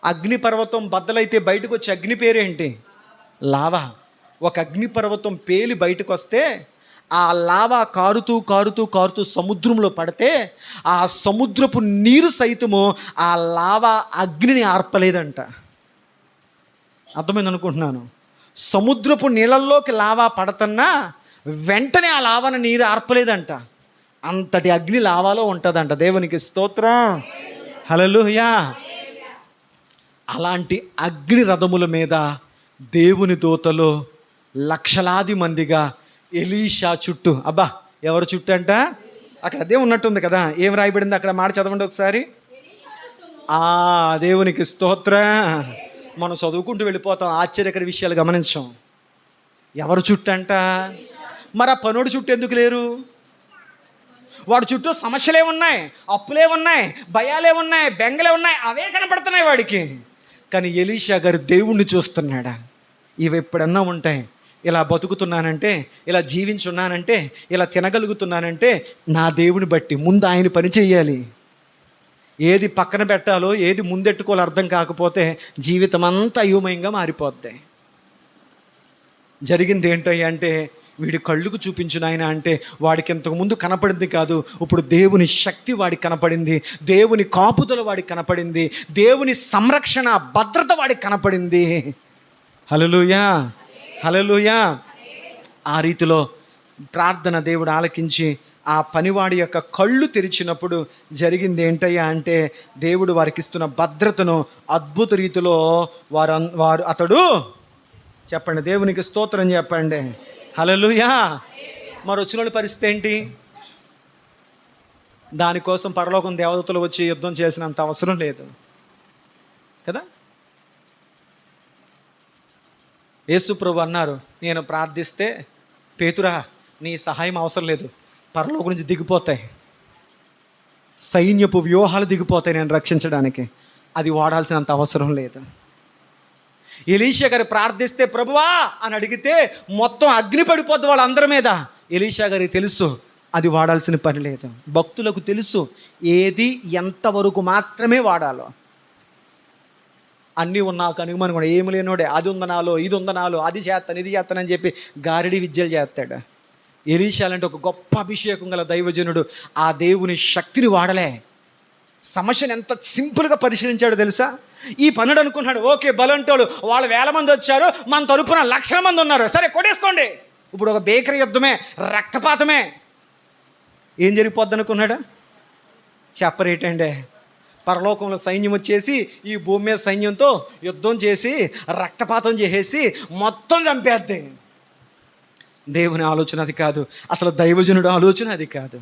Speaker 1: అగ్ని పర్వతం బద్దలైతే బయటకు వచ్చే అగ్ని పేరేంటి? లావా. ఒక అగ్ని పర్వతం పేలి బయటకు వస్తే ఆ లావా కారుతూ కారుతూ కారుతూ సముద్రంలో పడితే ఆ సముద్రపు నీరు సైతము ఆ లావా అగ్నిని ఆర్పలేదంట. అర్థమైంది అనుకుంటున్నాను. సముద్రపు నీళ్ళల్లోకి లావా పడుతున్నా వెంటనే ఆ లావాన నీరు ఆర్పలేదంట. అంతటి అగ్ని లావాలో ఉంటుందంట. దేవునికి స్తోత్రం. హల్లెలూయా. అలాంటి అగ్ని రథముల మీద దేవుని దూతలు లక్షలాది మందిగా ఎలీషా చుట్టూ. అబ్బా, ఎవరు చుట్టూ అంట? అక్కడ అదే ఉన్నట్టుంది కదా. ఏం రాయబడింది అక్కడ? మాట చదవండి ఒకసారి. దేవునికి స్తోత్రం. మనం చదువుకుంటూ వెళ్ళిపోతాం, ఆశ్చర్యకర విషయాలు గమనించాం. ఎవరు చుట్టూ అంట? మరి ఆ పనోడు చుట్టూ ఎందుకు లేరు? వాడి చుట్టూ సమస్యలే ఉన్నాయి, అప్పులే ఉన్నాయి, భయాలే ఉన్నాయి, బెంగలే ఉన్నాయి, అవే కనపడుతున్నాయి వాడికి. కానీ ఎలీషా గారు దేవుణ్ణి చూస్తున్నాడా? ఇవి ఎప్పుడన్నా ఉంటాయి. ఇలా బతుకుతున్నానంటే, ఇలా జీవించున్నానంటే, ఇలా తినగలుగుతున్నానంటే నా దేవుని బట్టి. ముందు ఆయన పని చెయ్యాలి. ఏది పక్కన పెట్టాలో, ఏది ముందెట్టుకోవాలో అర్థం కాకపోతే జీవితం అంతా అయోమయంగా మారిపోద్ది. జరిగింది ఏంటయ్యా అంటే, వీడి కళ్ళుకు చూపించిన ఆయన అంటే వాడికి ఇంతకుముందు కనపడింది కాదు, ఇప్పుడు దేవుని శక్తి వాడికి కనపడింది, దేవుని కాపుదల వాడికి కనపడింది, దేవుని సంరక్షణ భద్రత వాడికి కనపడింది. హల్లెలూయా, హల్లెలూయా. ఆ రీతిలో ప్రార్థన దేవుడు ఆలకించి ఆ పనివాడి యొక్క కళ్ళు తెరిచినప్పుడు జరిగింది ఏంటయ్యా అంటే, దేవుడు వారికి ఇస్తున్న భద్రతను అద్భుత రీతిలో అతడు చెప్పండి, దేవునికి స్తోత్రం చెప్పండి. హల్లెలూయా. మరి వచ్చిన వాళ్ళ పరిస్థితి ఏంటి? దానికోసం పరలోకం దేవదూతలు వచ్చి యుద్ధం చేసినంత అవసరం లేదు కదా. యేసు ప్రభు అన్నారు, నేను ప్రార్థిస్తే పేతురా నీ సహాయం అవసరం లేదు, పరలోకం నుంచి దిగిపోతాయి, సైన్యపు వ్యూహాలు దిగిపోతాయి నేను రక్షించడానికి, అది వాడాల్సినంత అవసరం లేదు. ఎలీషా గారు ప్రార్థిస్తే ప్రభువా అని అడిగితే మొత్తం అగ్ని పడిపోద్ది వాళ్ళందరి మీద. ఎలీషా గారికి తెలుసు అది వాడాల్సిన పని లేదు. భక్తులకు తెలుసు ఏది ఎంతవరకు మాత్రమే వాడాలో. అన్నీ ఉన్నా కనుక మనం కూడా ఏమి లేనోడే అది ఉందనాలో ఇది ఉందనాలో అది చేస్తాను ఇది చేస్తానని చెప్పి గారిడి విద్యలు చేస్తాడు. ఎలీషా అంటే ఒక గొప్ప అభిషేకం గల దైవజనుడు. ఆ దేవుని శక్తిని వాడలే. సమస్యను ఎంత సింపుల్గా పరిశీలించాడో తెలుసా? ఈ పనుడు అనుకున్నాడు, ఓకే బలంటోళ్ళు వాళ్ళు 1000 మంది వచ్చారు, మన తరపున 1,00,000 మంది ఉన్నారు, సరే కొట్టేసుకోండి. ఇప్పుడు ఒక బేకరీ యుద్ధమే, రక్తపాతమే. ఏం జరిగిపోద్ది అనుకున్నాడా? చెప్పరేటండి. పరలోకంలో సైన్యం వచ్చేసి ఈ భూమి మీద సైన్యంతో యుద్ధం చేసి రక్తపాతం చేసేసి మొత్తం చంపేద్ది. దేవుని ఆలోచన అది కాదు, అసలు దైవజనుడు ఆలోచన అది కాదు.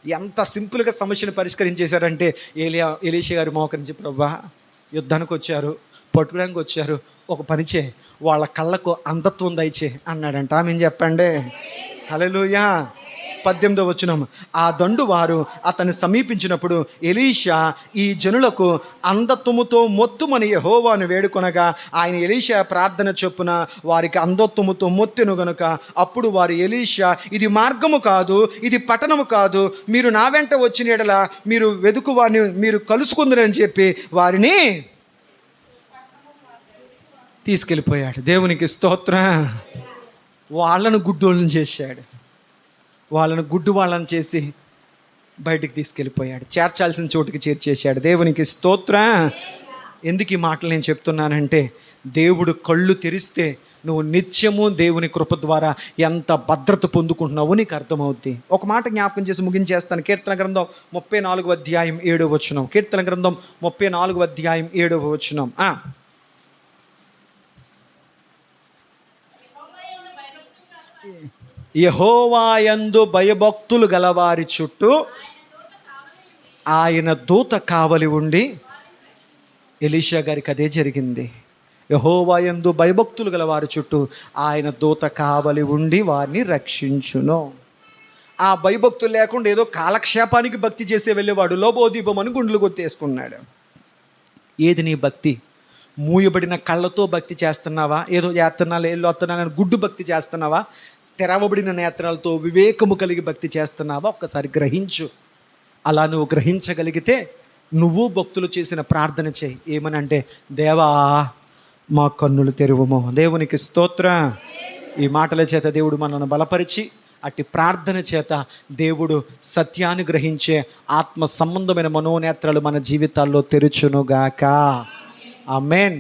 Speaker 1: ఎంత సింపుల్గా సమస్యను పరిష్కరించేశారంటే ఎలీషా గారు మోకరించి, ప్రభువా యుద్ధానికి వచ్చారు, పట్టుకోవడానికి వచ్చారు, ఒక పని చే, వాళ్ళ కళ్ళకు అంధత్వం దయచే అన్నాడంట. ఆమె చెప్పండి. హల్లెలూయా. 18వ వచనం. ఆ దండు వారు అతన్ని సమీపించినప్పుడు ఎలీషా ఈ జనులకు అంధత్వముతో మొత్తుమని యెహోవాను వేడుకొనగా ఆయన ఎలీషా ప్రార్థన చొప్పున వారికి అంధత్వముతో మొత్తెను గనుక అప్పుడు వారు ఎలీషా, ఇది మార్గము కాదు, ఇది పట్టణము కాదు, మీరు నా వెంట వచ్చిన ఎడల మీరు వెదుకు వారిని మీరు కలుసుకుందరని చెప్పి వారిని తీసుకెళ్ళిపోయాడు. దేవునికి స్తోత్రం. వాళ్ళను గుడ్డోళ్ళని చేశాడు. వాళ్ళను గుడ్డు వాళ్ళని చేసి బయటికి తీసుకెళ్ళిపోయాడు. చేర్చాల్సిన చోటుకి చేర్చేశాడు. దేవునికి స్తోత్రం. ఎందుకు ఈ మాటలు నేను చెప్తున్నానంటే, దేవుడు కళ్ళు తెరిస్తే నువ్వు నిత్యము దేవుని కృప ద్వారా ఎంత భద్రత పొందుకుంటున్నావో నీకు అర్థమవుద్ది. ఒక మాట జ్ఞాపకం చేసి ముగించేస్తాను. కీర్తన గ్రంథం 34వ అధ్యాయం 7వ వచనం. కీర్తన గ్రంథం 34వ అధ్యాయం 7వ వచనం. యెహోవాయందు భయభక్తులు గలవారి చుట్టూ ఆయన దూత కావలి ఉండి, ఎలీషా గారికి అదే జరిగింది. యెహోవాయందు భయభక్తులు గలవారి చుట్టూ ఆయన దూత కావలి ఉండి వారిని రక్షించును. ఆ భయభక్తులు లేకుండా ఏదో కాలక్షేపానికి భక్తి చేసే వెళ్ళేవాడు లోబోదీపమని గుండెలు కొత్తేసుకున్నాడు. ఏది నీ భక్తి? మూయబడిన కళ్ళతో భక్తి చేస్తున్నావా? ఏదో చేస్తున్నాను ఏళ్ళు వస్తున్నానని గుడ్డు భక్తి చేస్తున్నావా? తెరవబడిన నేత్రాలతో వివేకము కలిగి భక్తి చేస్తున్నావా? ఒక్కసారి గ్రహించు. అలా నువ్వు గ్రహించగలిగితే నువ్వు భక్తులు చేసిన ప్రార్థన చేయి. ఏమనంటే, దేవా మా కన్నులు తెరువుము. దేవునికి స్తోత్రం. ఈ మాటల చేత దేవుడు మనల్ని బలపరిచి అట్టి ప్రార్థన చేత దేవుడు సత్యాన్ని గ్రహించే ఆత్మ సంబంధమైన మనోనేత్రాలు మన జీవితాల్లో తెరుచునుగాక. ఆమేన్.